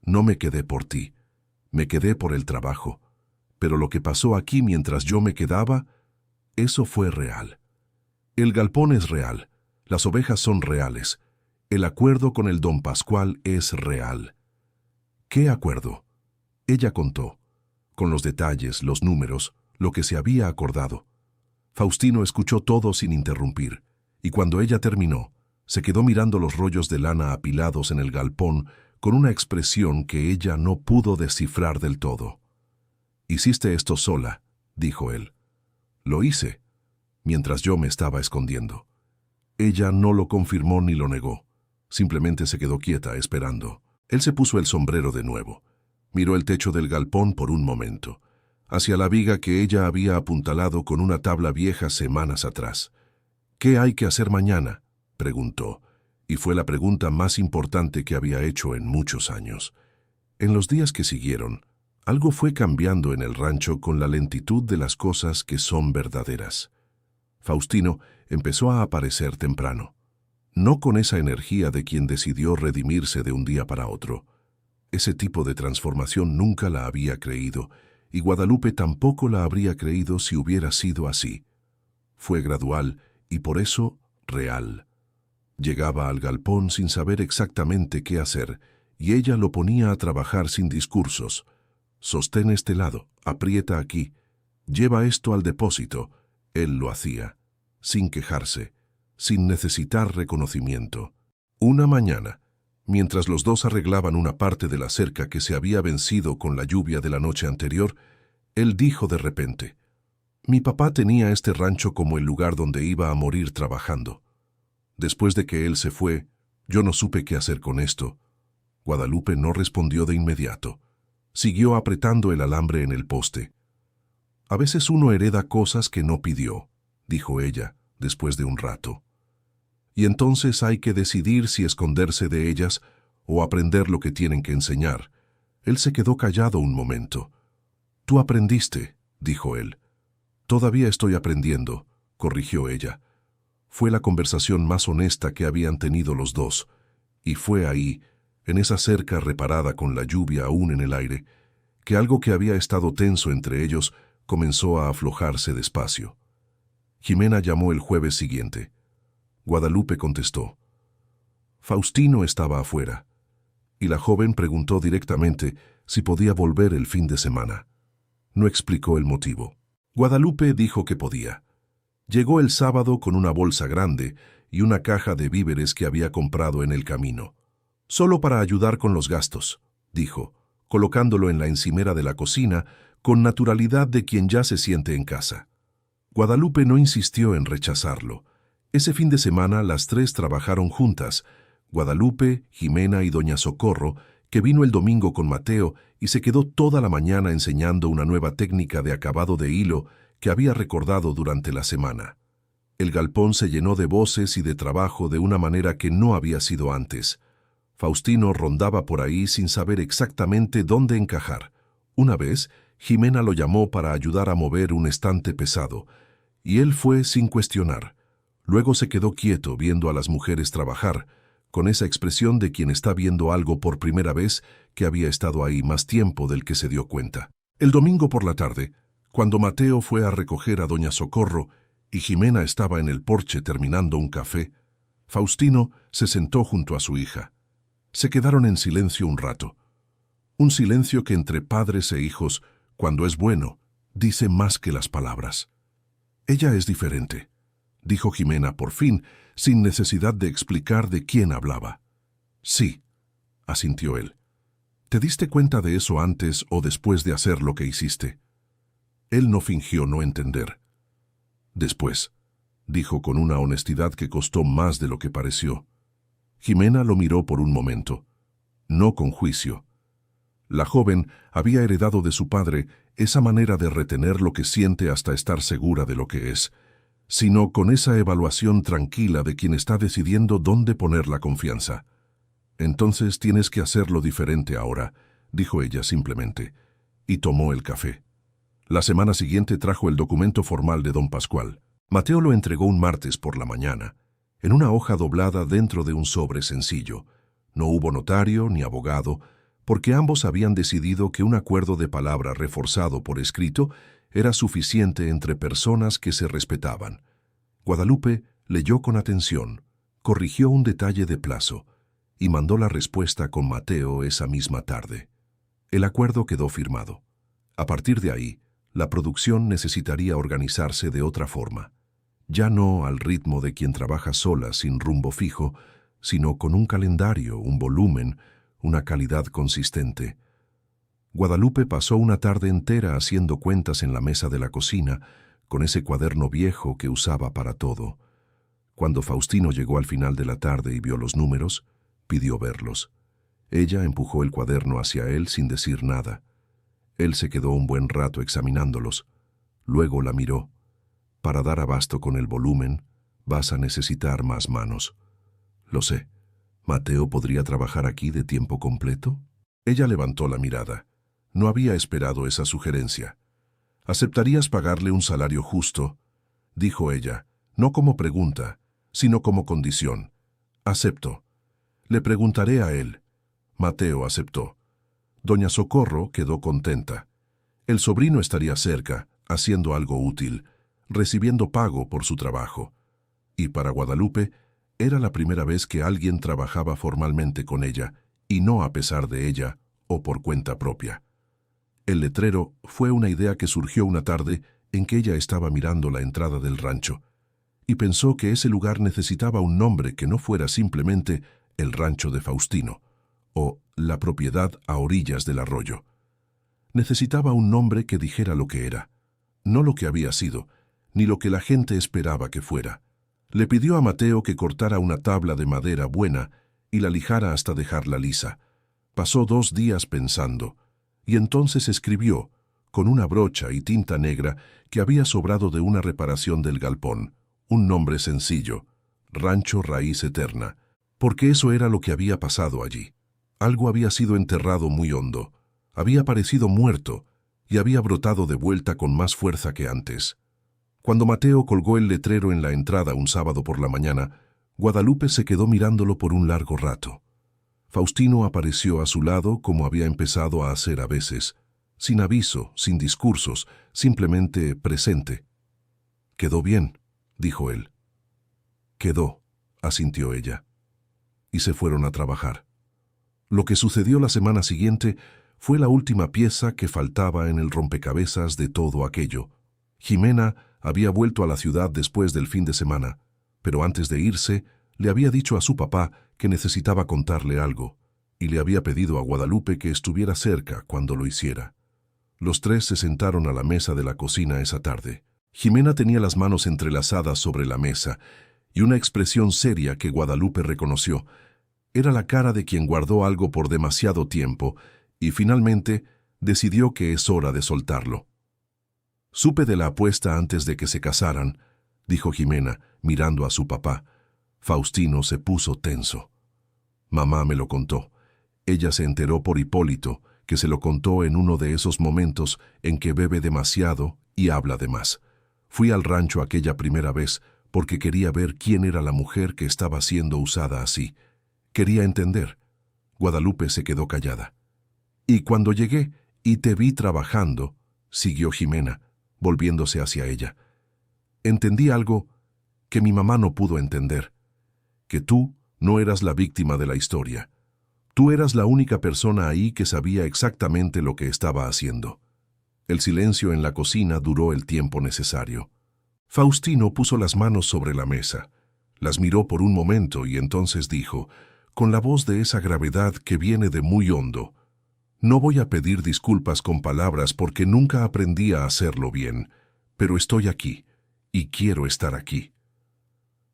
[SPEAKER 1] «No me quedé por ti, me quedé por el trabajo. Pero lo que pasó aquí mientras yo me quedaba, eso fue real. El galpón es real, las ovejas son reales, el acuerdo con el don Pascual es real». «¿Qué acuerdo?», ella contó, con los detalles, los números, lo que se había acordado. Faustino escuchó todo sin interrumpir, y cuando ella terminó, se quedó mirando los rollos de lana apilados en el galpón con una expresión que ella no pudo descifrar del todo. «Hiciste esto sola», dijo él. «Lo hice, mientras yo me estaba escondiendo». Ella no lo confirmó ni lo negó, simplemente se quedó quieta esperando. Él se puso el sombrero de nuevo, miró el techo del galpón por un momento, hacia la viga que ella había apuntalado con una tabla vieja semanas atrás. «¿Qué hay que hacer mañana?», preguntó, y fue la pregunta más importante que había hecho en muchos años. En los días que siguieron, algo fue cambiando en el rancho con la lentitud de las cosas que son verdaderas. Faustino empezó a aparecer temprano, no con esa energía de quien decidió redimirse de un día para otro. Ese tipo de transformación nunca la había creído, y Guadalupe tampoco la habría creído si hubiera sido así. Fue gradual y por eso real. Llegaba al galpón sin saber exactamente qué hacer, y ella lo ponía a trabajar sin discursos. «Sostén este lado, aprieta aquí, lleva esto al depósito». Él lo hacía, sin quejarse, sin necesitar reconocimiento. Una mañana, mientras los dos arreglaban una parte de la cerca que se había vencido con la lluvia de la noche anterior, él dijo de repente: «Mi papá tenía este rancho como el lugar donde iba a morir trabajando. Después de que él se fue, yo no supe qué hacer con esto». Guadalupe no respondió de inmediato. Siguió apretando el alambre en el poste. «A veces uno hereda cosas que no pidió», dijo ella, después de un rato. «Y entonces hay que decidir si esconderse de ellas o aprender lo que tienen que enseñar». Él se quedó callado un momento. «Tú aprendiste», dijo él. «Todavía estoy aprendiendo», corrigió ella. Fue la conversación más honesta que habían tenido los dos, y fue ahí, en esa cerca reparada con la lluvia aún en el aire, que algo que había estado tenso entre ellos comenzó a aflojarse despacio. Jimena llamó el jueves siguiente. Guadalupe contestó. Faustino estaba afuera, y la joven preguntó directamente si podía volver el fin de semana. No explicó el motivo. Guadalupe dijo que podía. Llegó el sábado con una bolsa grande y una caja de víveres que había comprado en el camino. «Solo para ayudar con los gastos», dijo, colocándolo en la encimera de la cocina con naturalidad de quien ya se siente en casa. Guadalupe no insistió en rechazarlo. Ese fin de semana las tres trabajaron juntas, Guadalupe, Jimena y doña Socorro, que vino el domingo con Mateo y se quedó toda la mañana enseñando una nueva técnica de acabado de hilo que había recordado durante la semana. El galpón se llenó de voces y de trabajo de una manera que no había sido antes. Faustino rondaba por ahí sin saber exactamente dónde encajar. Una vez, Jimena lo llamó para ayudar a mover un estante pesado, y él fue sin cuestionar. Luego se quedó quieto viendo a las mujeres trabajar, con esa expresión de quien está viendo algo por primera vez que había estado ahí más tiempo del que se dio cuenta. El domingo por la tarde, cuando Mateo fue a recoger a doña Socorro y Jimena estaba en el porche terminando un café, Faustino se sentó junto a su hija. Se quedaron en silencio un rato. Un silencio que entre padres e hijos, cuando es bueno, dice más que las palabras. Ella es diferente, dijo Jimena por fin, sin necesidad de explicar de quién hablaba. Sí, asintió él. ¿Te diste cuenta de eso antes o después de hacer lo que hiciste? Él no fingió no entender. Después, dijo con una honestidad que costó más de lo que pareció. Jimena lo miró por un momento, no con juicio. La joven había heredado de su padre esa manera de retener lo que siente hasta estar segura de lo que es, sino con esa evaluación tranquila de quien está decidiendo dónde poner la confianza. Entonces tienes que hacerlo diferente ahora, dijo ella simplemente, y tomó el café. La semana siguiente trajo el documento formal de don Pascual. Mateo lo entregó un martes por la mañana, en una hoja doblada dentro de un sobre sencillo. No hubo notario ni abogado, porque ambos habían decidido que un acuerdo de palabra reforzado por escrito era suficiente entre personas que se respetaban. Guadalupe leyó con atención, corrigió un detalle de plazo y mandó la respuesta con Mateo esa misma tarde. El acuerdo quedó firmado. A partir de ahí, la producción necesitaría organizarse de otra forma. Ya no al ritmo de quien trabaja sola sin rumbo fijo, sino con un calendario, un volumen, una calidad consistente. Guadalupe pasó una tarde entera haciendo cuentas en la mesa de la cocina, con ese cuaderno viejo que usaba para todo. Cuando Faustino llegó al final de la tarde y vio los números, pidió verlos. Ella empujó el cuaderno hacia él sin decir nada. Él se quedó un buen rato examinándolos. Luego la miró. Para dar abasto con el volumen, vas a necesitar más manos. Lo sé. ¿Mateo podría trabajar aquí de tiempo completo? Ella levantó la mirada. No había esperado esa sugerencia. ¿Aceptarías pagarle un salario justo?, dijo ella, no como pregunta, sino como condición. Acepto. Le preguntaré a él. Mateo aceptó. Doña Socorro quedó contenta. El sobrino estaría cerca, haciendo algo útil, recibiendo pago por su trabajo. Y para Guadalupe, era la primera vez que alguien trabajaba formalmente con ella, y no a pesar de ella o por cuenta propia. El letrero fue una idea que surgió una tarde en que ella estaba mirando la entrada del rancho, y pensó que ese lugar necesitaba un nombre que no fuera simplemente el rancho de Faustino, o la propiedad a orillas del arroyo. Necesitaba un nombre que dijera lo que era, no lo que había sido, ni lo que la gente esperaba que fuera. Le pidió a Mateo que cortara una tabla de madera buena y la lijara hasta dejarla lisa. Pasó 2 días pensando, y entonces escribió, con una brocha y tinta negra que había sobrado de una reparación del galpón, un nombre sencillo, Rancho Raíz Eterna, porque eso era lo que había pasado allí. Algo había sido enterrado muy hondo, había parecido muerto y había brotado de vuelta con más fuerza que antes. Cuando Mateo colgó el letrero en la entrada un sábado por la mañana, Guadalupe se quedó mirándolo por un largo rato. Faustino apareció a su lado como había empezado a hacer a veces, sin aviso, sin discursos, simplemente presente. «Quedó bien», dijo él. «Quedó», asintió ella. Y se fueron a trabajar. Lo que sucedió la semana siguiente fue la última pieza que faltaba en el rompecabezas de todo aquello. Jimena había vuelto a la ciudad después del fin de semana, pero antes de irse, le había dicho a su papá que necesitaba contarle algo, y le había pedido a Guadalupe que estuviera cerca cuando lo hiciera. Los tres se sentaron a la mesa de la cocina esa tarde. Jimena tenía las manos entrelazadas sobre la mesa y una expresión seria que Guadalupe reconoció. Era la cara de quien guardó algo por demasiado tiempo y finalmente decidió que es hora de soltarlo. «Supe de la apuesta antes de que se casaran», dijo Jimena, mirando a su papá. Faustino se puso tenso. «Mamá me lo contó. Ella se enteró por Hipólito, que se lo contó en uno de esos momentos en que bebe demasiado y habla de más. Fui al rancho aquella primera vez porque quería ver quién era la mujer que estaba siendo usada así. Quería entender». Guadalupe se quedó callada. «Y cuando llegué y te vi trabajando», siguió Jimena, volviéndose hacia ella, «entendí algo que mi mamá no pudo entender, que tú no eras la víctima de la historia. Tú eras la única persona ahí que sabía exactamente lo que estaba haciendo». El silencio en la cocina duró el tiempo necesario. Faustino puso las manos sobre la mesa, las miró por un momento y entonces dijo, con la voz de esa gravedad que viene de muy hondo: «No voy a pedir disculpas con palabras porque nunca aprendí a hacerlo bien, pero estoy aquí, y quiero estar aquí».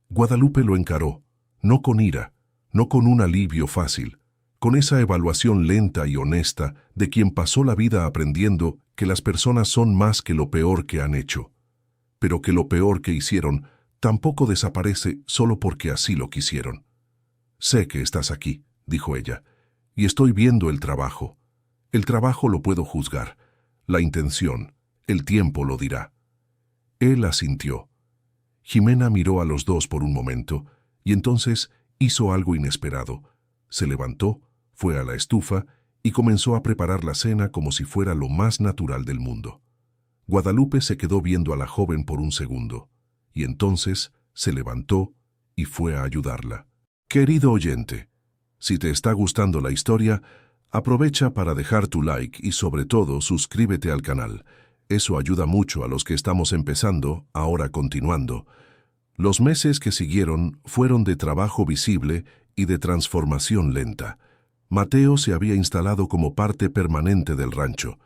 [SPEAKER 1] Guadalupe lo encaró, no con ira, no con un alivio fácil, con esa evaluación lenta y honesta de quien pasó la vida aprendiendo que las personas son más que lo peor que han hecho, pero que lo peor que hicieron tampoco desaparece solo porque así lo quisieron. «Sé que estás aquí», dijo ella, «y estoy viendo el trabajo. El trabajo lo puedo juzgar, la intención, el tiempo lo dirá». Él asintió. Jimena miró a los dos por un momento y entonces hizo algo inesperado. Se levantó, fue a la estufa y comenzó a preparar la cena como si fuera lo más natural del mundo. Guadalupe se quedó viendo a la joven por un segundo y entonces se levantó y fue a ayudarla. Querido oyente, si te está gustando la historia, aprovecha para dejar tu like y sobre todo suscríbete al canal. Eso ayuda mucho a los que estamos empezando, ahora continuando. Los meses que siguieron fueron de trabajo visible y de transformación lenta. Mateo se había instalado como parte permanente del rancho.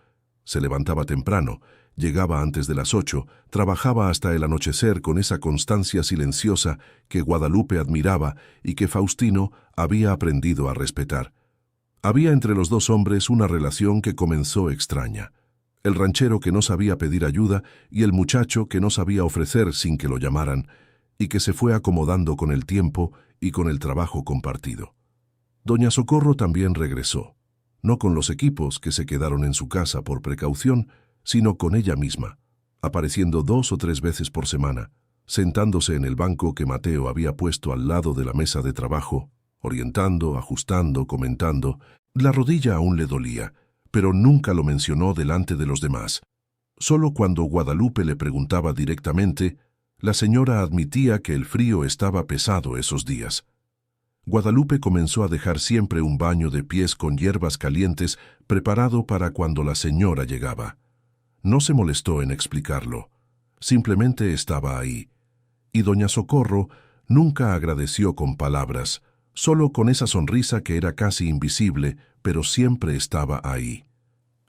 [SPEAKER 1] Se levantaba temprano, llegaba antes de las 8, trabajaba hasta el anochecer con esa constancia silenciosa que Guadalupe admiraba y que Faustino había aprendido a respetar. Había entre los dos hombres una relación que comenzó extraña. El ranchero que no sabía pedir ayuda y el muchacho que no sabía ofrecer sin que lo llamaran, y que se fue acomodando con el tiempo y con el trabajo compartido. Doña Socorro también regresó, no con los equipos que se quedaron en su casa por precaución, sino con ella misma, apareciendo 2 o 3 veces por semana, sentándose en el banco que Mateo había puesto al lado de la mesa de trabajo, orientando, ajustando, comentando. La rodilla aún le dolía, pero nunca lo mencionó delante de los demás. Solo cuando Guadalupe le preguntaba directamente, la señora admitía que el frío estaba pesado esos días. Guadalupe comenzó a dejar siempre un baño de pies con hierbas calientes preparado para cuando la señora llegaba. No se molestó en explicarlo, simplemente estaba ahí. Y doña Socorro nunca agradeció con palabras, solo con esa sonrisa que era casi invisible, pero siempre estaba ahí.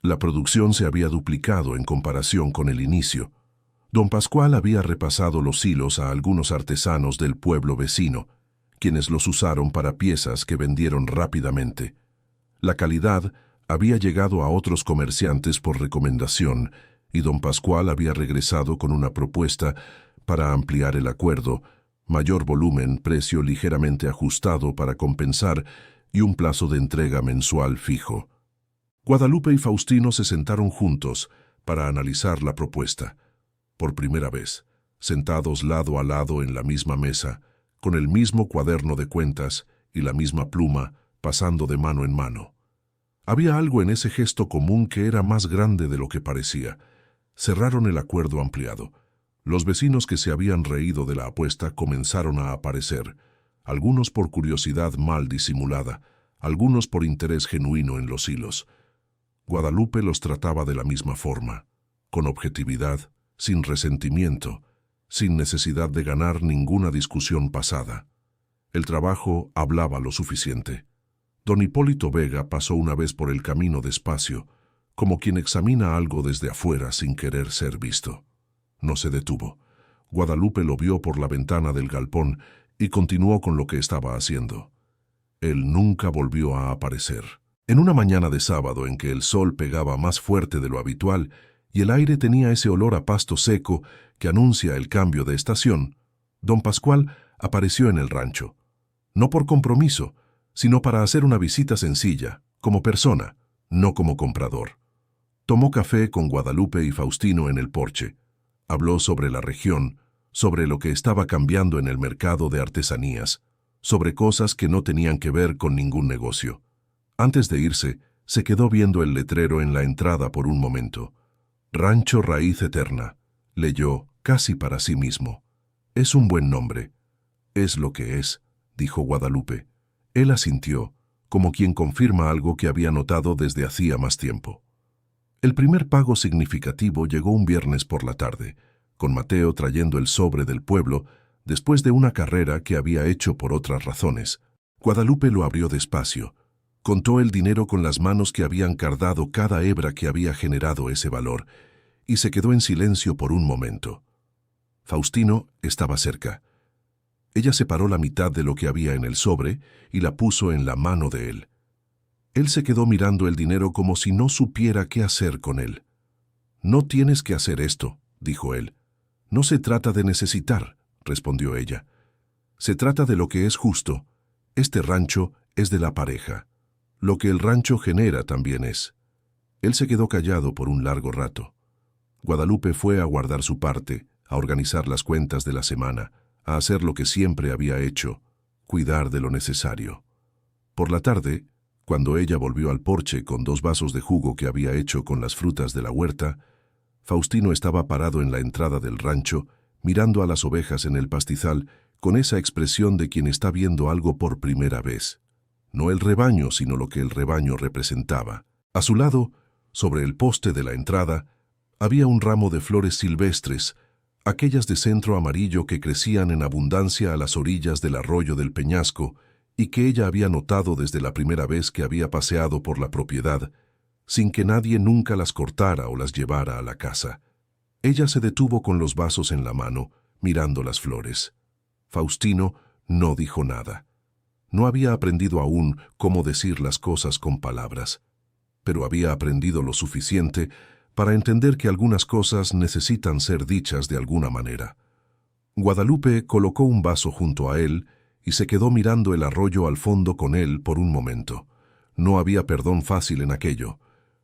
[SPEAKER 1] La producción se había duplicado en comparación con el inicio. Don Pascual había repasado los hilos a algunos artesanos del pueblo vecino, quienes los usaron para piezas que vendieron rápidamente. La calidad había llegado a otros comerciantes por recomendación y don Pascual había regresado con una propuesta para ampliar el acuerdo, mayor volumen, precio ligeramente ajustado para compensar y un plazo de entrega mensual fijo. Guadalupe y Faustino se sentaron juntos para analizar la propuesta. Por primera vez, sentados lado a lado en la misma mesa, con el mismo cuaderno de cuentas y la misma pluma, pasando de mano en mano. Había algo en ese gesto común que era más grande de lo que parecía. Cerraron el acuerdo ampliado. Los vecinos que se habían reído de la apuesta comenzaron a aparecer, algunos por curiosidad mal disimulada, algunos por interés genuino en los hilos. Guadalupe los trataba de la misma forma, con objetividad, sin resentimiento, sin necesidad de ganar ninguna discusión pasada. El trabajo hablaba lo suficiente. Don Hipólito Vega pasó una vez por el camino despacio, como quien examina algo desde afuera sin querer ser visto. No se detuvo. Guadalupe lo vio por la ventana del galpón y continuó con lo que estaba haciendo. Él nunca volvió a aparecer. En una mañana de sábado en que el sol pegaba más fuerte de lo habitual y el aire tenía ese olor a pasto seco que anuncia el cambio de estación, don Pascual apareció en el rancho. No por compromiso, sino para hacer una visita sencilla, como persona, no como comprador. Tomó café con Guadalupe y Faustino en el porche. Habló sobre la región, sobre lo que estaba cambiando en el mercado de artesanías, sobre cosas que no tenían que ver con ningún negocio. Antes de irse, se quedó viendo el letrero en la entrada por un momento. Rancho Raíz Eterna, leyó casi para sí mismo. Es un buen nombre. Es lo que es, dijo Guadalupe. Él asintió, como quien confirma algo que había notado desde hacía más tiempo. El primer pago significativo llegó un viernes por la tarde, con Mateo trayendo el sobre del pueblo, después de una carrera que había hecho por otras razones. Guadalupe lo abrió despacio. Contó el dinero con las manos que habían cardado cada hebra que había generado ese valor, y se quedó en silencio por un momento. Faustino estaba cerca. Ella separó la mitad de lo que había en el sobre y la puso en la mano de él. Él se quedó mirando el dinero como si no supiera qué hacer con él. «No tienes que hacer esto», dijo él. «No se trata de necesitar», respondió ella. «Se trata de lo que es justo. Este rancho es de la pareja. Lo que el rancho genera también es». Él se quedó callado por un largo rato. Guadalupe fue a guardar su parte, a organizar las cuentas de la semana, a hacer lo que siempre había hecho, cuidar de lo necesario. Por la tarde, cuando ella volvió al porche con 2 vasos de jugo que había hecho con las frutas de la huerta, Faustino estaba parado en la entrada del rancho, mirando a las ovejas en el pastizal con esa expresión de quien está viendo algo por primera vez. No el rebaño, sino lo que el rebaño representaba. A su lado, sobre el poste de la entrada, había un ramo de flores silvestres, aquellas de centro amarillo que crecían en abundancia a las orillas del arroyo del Peñasco y que ella había notado desde la primera vez que había paseado por la propiedad, sin que nadie nunca las cortara o las llevara a la casa. Ella se detuvo con los vasos en la mano, mirando las flores. Faustino no dijo nada. No había aprendido aún cómo decir las cosas con palabras, pero había aprendido lo suficiente para entender que algunas cosas necesitan ser dichas de alguna manera. Guadalupe colocó un vaso junto a él y se quedó mirando el arroyo al fondo con él por un momento. No había perdón fácil en aquello.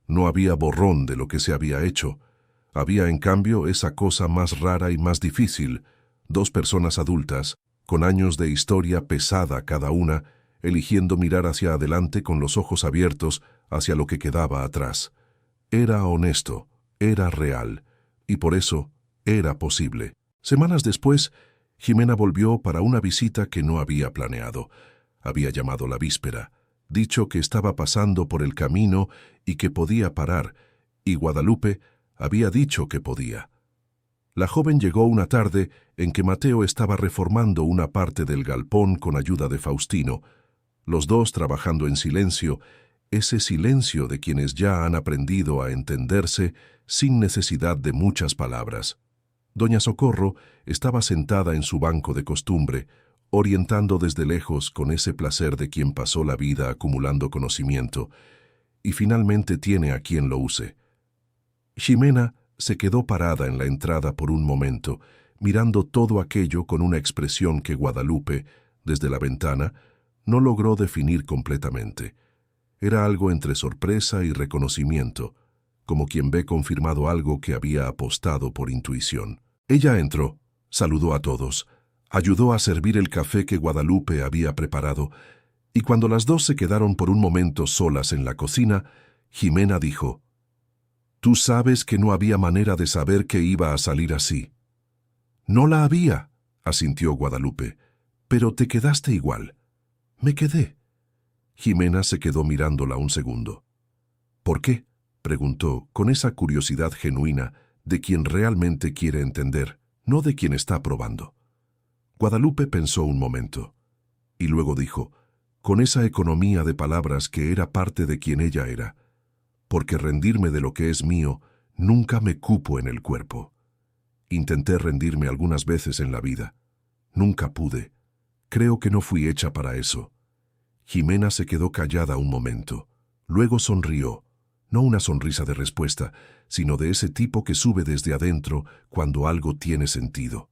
[SPEAKER 1] No había borrón de lo que se había hecho. Había, en cambio, esa cosa más rara y más difícil: 2 personas adultas, con años de historia pesada cada una, eligiendo mirar hacia adelante con los ojos abiertos hacia lo que quedaba atrás. Era honesto, era real, y por eso era posible. Semanas después, Jimena volvió para una visita que no había planeado. Había llamado la víspera, dicho que estaba pasando por el camino y que podía parar, y Guadalupe había dicho que podía. La joven llegó una tarde en que Mateo estaba reformando una parte del galpón con ayuda de Faustino, los dos trabajando en silencio, ese silencio de quienes ya han aprendido a entenderse sin necesidad de muchas palabras. Doña Socorro estaba sentada en su banco de costumbre, orientando desde lejos con ese placer de quien pasó la vida acumulando conocimiento, y finalmente tiene a quien lo use. Ximena se quedó parada en la entrada por un momento, mirando todo aquello con una expresión que Guadalupe, desde la ventana, no logró definir completamente. Era algo entre sorpresa y reconocimiento, como quien ve confirmado algo que había apostado por intuición. Ella entró, saludó a todos, ayudó a servir el café que Guadalupe había preparado, y cuando las dos se quedaron por un momento solas en la cocina, Ximena dijo: «Tú sabes que no había manera de saber que iba a salir así». «No la había», asintió Guadalupe, «pero te quedaste igual». «Me quedé». Ximena se quedó mirándola un segundo. «¿Por qué?», preguntó, con esa curiosidad genuina de quien realmente quiere entender, no de quien está probando. Guadalupe pensó un momento, y luego dijo, con esa economía de palabras que era parte de quien ella era: porque rendirme de lo que es mío nunca me cupo en el cuerpo. Intenté rendirme algunas veces en la vida. Nunca pude. Creo que no fui hecha para eso. Jimena se quedó callada un momento. Luego sonrió. No una sonrisa de respuesta, sino de ese tipo que sube desde adentro cuando algo tiene sentido.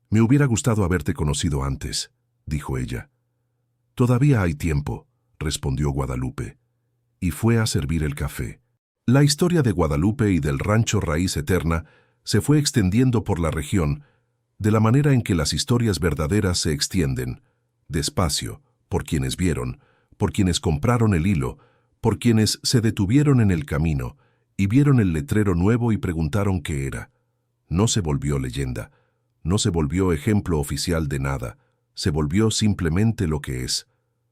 [SPEAKER 1] «Me hubiera gustado haberte conocido antes», dijo ella. «Todavía hay tiempo», respondió Guadalupe, y fue a servir el café. La historia de Guadalupe y del rancho Raíz Eterna se fue extendiendo por la región, de la manera en que las historias verdaderas se extienden, despacio, por quienes vieron, por quienes compraron el hilo, por quienes se detuvieron en el camino y vieron el letrero nuevo y preguntaron qué era. No se volvió leyenda, no se volvió ejemplo oficial de nada, se volvió simplemente lo que es.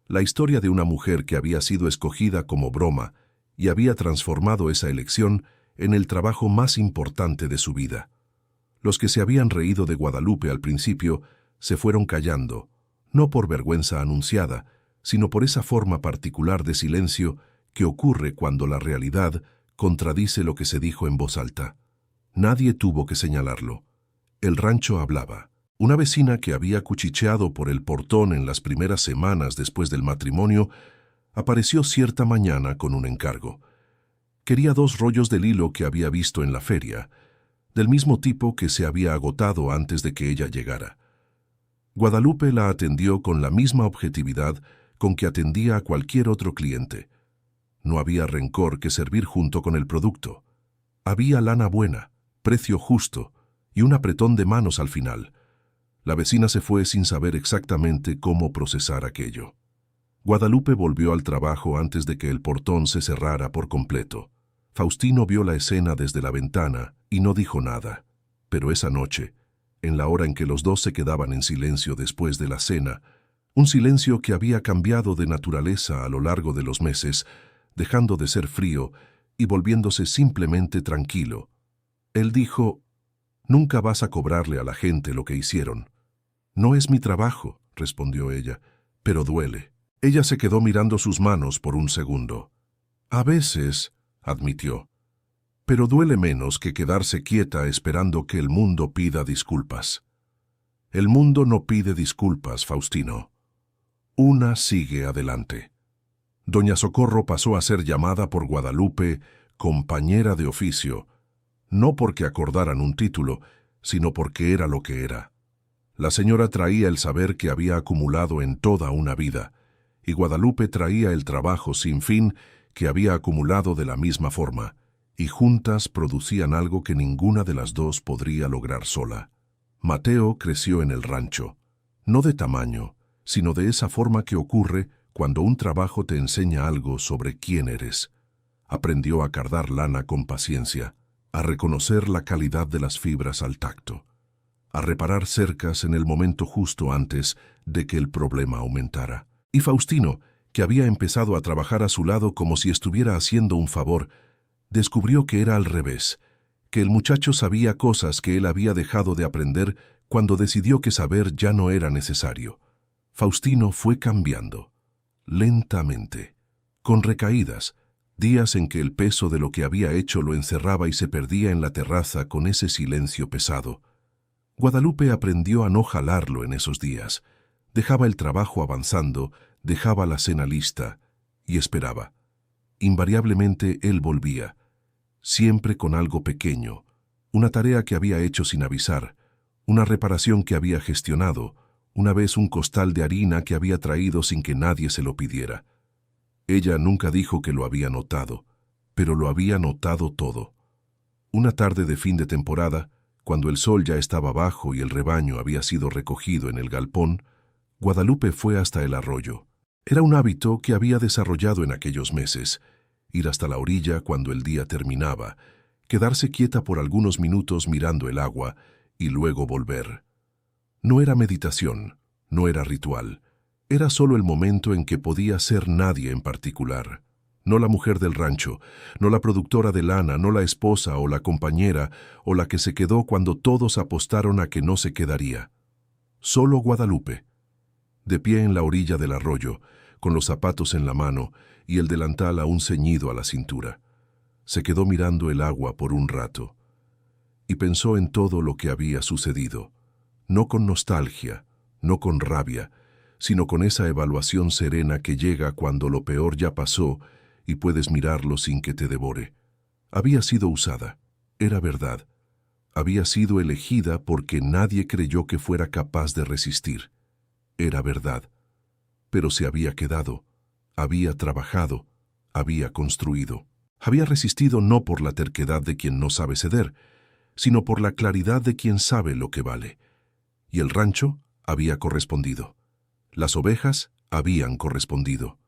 [SPEAKER 1] La historia de una mujer que había sido escogida como broma y había transformado esa elección en el trabajo más importante de su vida. Los que se habían reído de Guadalupe al principio se fueron callando, no por vergüenza anunciada, sino por esa forma particular de silencio que ocurre cuando la realidad contradice lo que se dijo en voz alta. Nadie tuvo que señalarlo. El rancho hablaba. Una vecina que había cuchicheado por el portón en las primeras semanas después del matrimonio apareció cierta mañana con un encargo. Quería 2 rollos del hilo que había visto en la feria, del mismo tipo que se había agotado antes de que ella llegara. Guadalupe la atendió con la misma objetividad con que atendía a cualquier otro cliente. No había rencor que servir junto con el producto. Había lana buena, precio justo y un apretón de manos al final. La vecina se fue sin saber exactamente cómo procesar aquello. Guadalupe volvió al trabajo antes de que el portón se cerrara por completo. Faustino vio la escena desde la ventana y no dijo nada. Pero esa noche, en la hora en que los dos se quedaban en silencio después de la cena, un silencio que había cambiado de naturaleza a lo largo de los meses, dejando de ser frío y volviéndose simplemente tranquilo, él dijo: «Nunca vas a cobrarle a la gente lo que hicieron». «No es mi trabajo», respondió ella, «pero duele». Ella se quedó mirando sus manos por un segundo. «A veces», admitió, «pero duele menos que quedarse quieta esperando que el mundo pida disculpas». «El mundo no pide disculpas, Faustino. Una sigue adelante». Doña Socorro pasó a ser llamada por Guadalupe compañera de oficio, no porque acordaran un título, sino porque era lo que era. La señora traía el saber que había acumulado en toda una vida, y Guadalupe traía el trabajo sin fin que había acumulado de la misma forma, y juntas producían algo que ninguna de las dos podría lograr sola. Mateo creció en el rancho, no de tamaño, sino de esa forma que ocurre cuando un trabajo te enseña algo sobre quién eres. Aprendió a cardar lana con paciencia, a reconocer la calidad de las fibras al tacto, a reparar cercas en el momento justo antes de que el problema aumentara. Y Faustino, que había empezado a trabajar a su lado como si estuviera haciendo un favor, descubrió que era al revés, que el muchacho sabía cosas que él había dejado de aprender cuando decidió que saber ya no era necesario. Faustino fue cambiando, lentamente, con recaídas, días en que el peso de lo que había hecho lo encerraba y se perdía en la terraza con ese silencio pesado. Guadalupe aprendió a no jalarlo en esos días. Dejaba el trabajo avanzando, dejaba la cena lista y esperaba. Invariablemente él volvía, siempre con algo pequeño, una tarea que había hecho sin avisar, una reparación que había gestionado, una vez un costal de harina que había traído sin que nadie se lo pidiera. Ella nunca dijo que lo había notado, pero lo había notado todo. Una tarde de fin de temporada, cuando el sol ya estaba bajo y el rebaño había sido recogido en el galpón, Guadalupe fue hasta el arroyo. Era un hábito que había desarrollado en aquellos meses, ir hasta la orilla cuando el día terminaba, quedarse quieta por algunos minutos mirando el agua y luego volver. No era meditación, no era ritual, era solo el momento en que podía ser nadie en particular. No la mujer del rancho, no la productora de lana, no la esposa o la compañera o la que se quedó cuando todos apostaron a que no se quedaría. Solo Guadalupe. De pie en la orilla del arroyo, con los zapatos en la mano y el delantal aún ceñido a la cintura. Se quedó mirando el agua por un rato y pensó en todo lo que había sucedido, no con nostalgia, no con rabia, sino con esa evaluación serena que llega cuando lo peor ya pasó y puedes mirarlo sin que te devore. Había sido usada, era verdad. Había sido elegida porque nadie creyó que fuera capaz de resistir. Era verdad. Pero se había quedado, había trabajado, había construido. Había resistido no por la terquedad de quien no sabe ceder, sino por la claridad de quien sabe lo que vale. Y el rancho había correspondido. Las ovejas habían correspondido.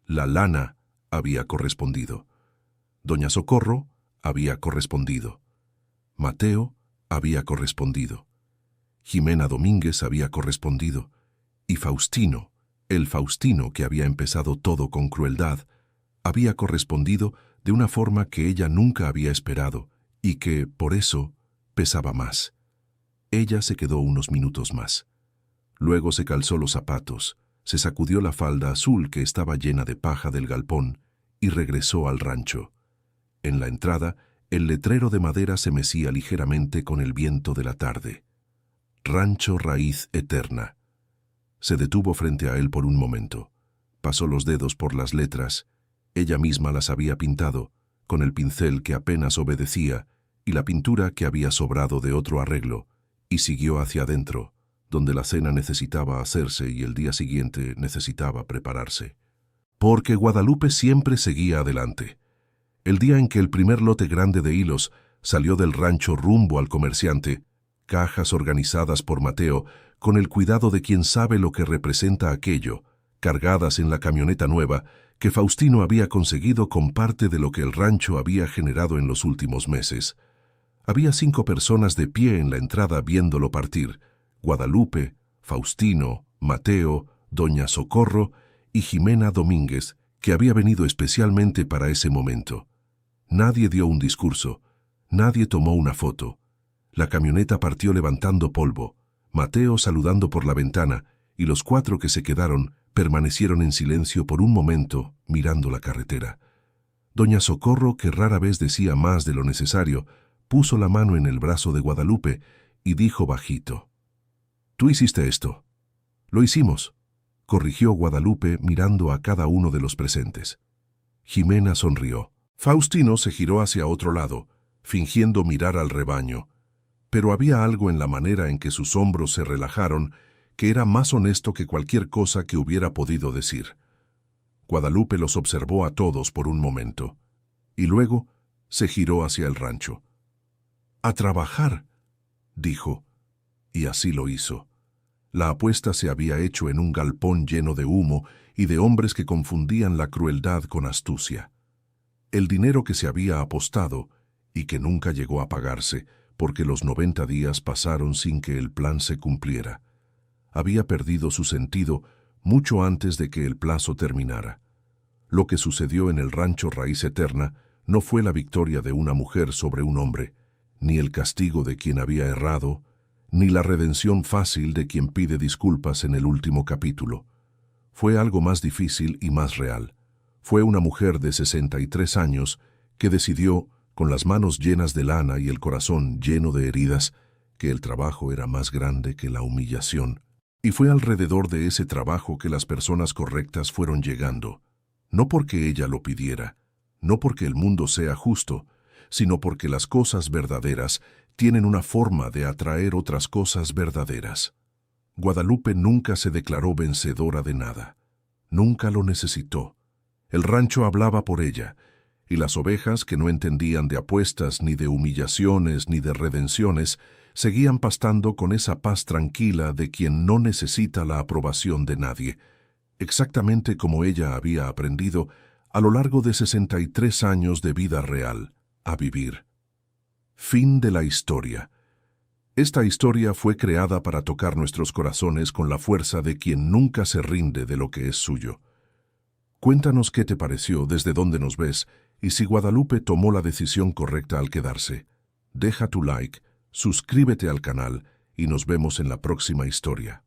[SPEAKER 1] La lana había correspondido. Doña Socorro había correspondido. Mateo había correspondido. Jimena Domínguez había correspondido. Y Faustino, el Faustino que había empezado todo con crueldad, había correspondido de una forma que ella nunca había esperado y que, por eso, pesaba más. Ella se quedó unos minutos más. Luego se calzó los zapatos, se sacudió la falda azul que estaba llena de paja del galpón y regresó al rancho. En la entrada, el letrero de madera se mecía ligeramente con el viento de la tarde. Rancho Raíz Eterna. Se detuvo frente a él por un momento. Pasó los dedos por las letras. Ella misma las había pintado, con el pincel que apenas obedecía y la pintura que había sobrado de otro arreglo, y siguió hacia adentro, donde la cena necesitaba hacerse y el día siguiente necesitaba prepararse. Porque Guadalupe siempre seguía adelante. El día en que el primer lote grande de hilos salió del rancho rumbo al comerciante, cajas organizadas por Mateo, con el cuidado de quien sabe lo que representa aquello, cargadas en la camioneta nueva que Faustino había conseguido con parte de lo que el rancho había generado en los últimos meses. Había 5 personas de pie en la entrada viéndolo partir: Guadalupe, Faustino, Mateo, Doña Socorro y Jimena Domínguez, que había venido especialmente para ese momento. Nadie dio un discurso, nadie tomó una foto. La camioneta partió levantando polvo, Mateo saludando por la ventana, y los 4 que se quedaron permanecieron en silencio por un momento, mirando la carretera. Doña Socorro, que rara vez decía más de lo necesario, puso la mano en el brazo de Guadalupe y dijo bajito: «Tú hiciste esto». «Lo hicimos», corrigió Guadalupe mirando a cada uno de los presentes. Jimena sonrió. Faustino se giró hacia otro lado, fingiendo mirar al rebaño, pero había algo en la manera en que sus hombros se relajaron que era más honesto que cualquier cosa que hubiera podido decir. Guadalupe los observó a todos por un momento, y luego se giró hacia el rancho. «A trabajar», dijo, y así lo hizo. La apuesta se había hecho en un galpón lleno de humo y de hombres que confundían la crueldad con astucia. El dinero que se había apostado, y que nunca llegó a pagarse, porque los 90 días pasaron sin que el plan se cumpliera, había perdido su sentido mucho antes de que el plazo terminara. Lo que sucedió en el rancho Raíz Eterna no fue la victoria de una mujer sobre un hombre, ni el castigo de quien había errado, ni la redención fácil de quien pide disculpas en el último capítulo. Fue algo más difícil y más real. Fue una mujer de 63 años que decidió, con las manos llenas de lana y el corazón lleno de heridas, que el trabajo era más grande que la humillación. Y fue alrededor de ese trabajo que las personas correctas fueron llegando, no porque ella lo pidiera, no porque el mundo sea justo, sino porque las cosas verdaderas tienen una forma de atraer otras cosas verdaderas. Guadalupe nunca se declaró vencedora de nada. Nunca lo necesitó. El rancho hablaba por ella, y las ovejas, que no entendían de apuestas, ni de humillaciones, ni de redenciones, seguían pastando con esa paz tranquila de quien no necesita la aprobación de nadie, exactamente como ella había aprendido a lo largo de 63 años de vida real, a vivir. Fin de la historia. Esta historia fue creada para tocar nuestros corazones con la fuerza de quien nunca se rinde de lo que es suyo. Cuéntanos qué te pareció, desde dónde nos ves, y si Guadalupe tomó la decisión correcta al quedarse. Deja tu like, suscríbete al canal y nos vemos en la próxima historia.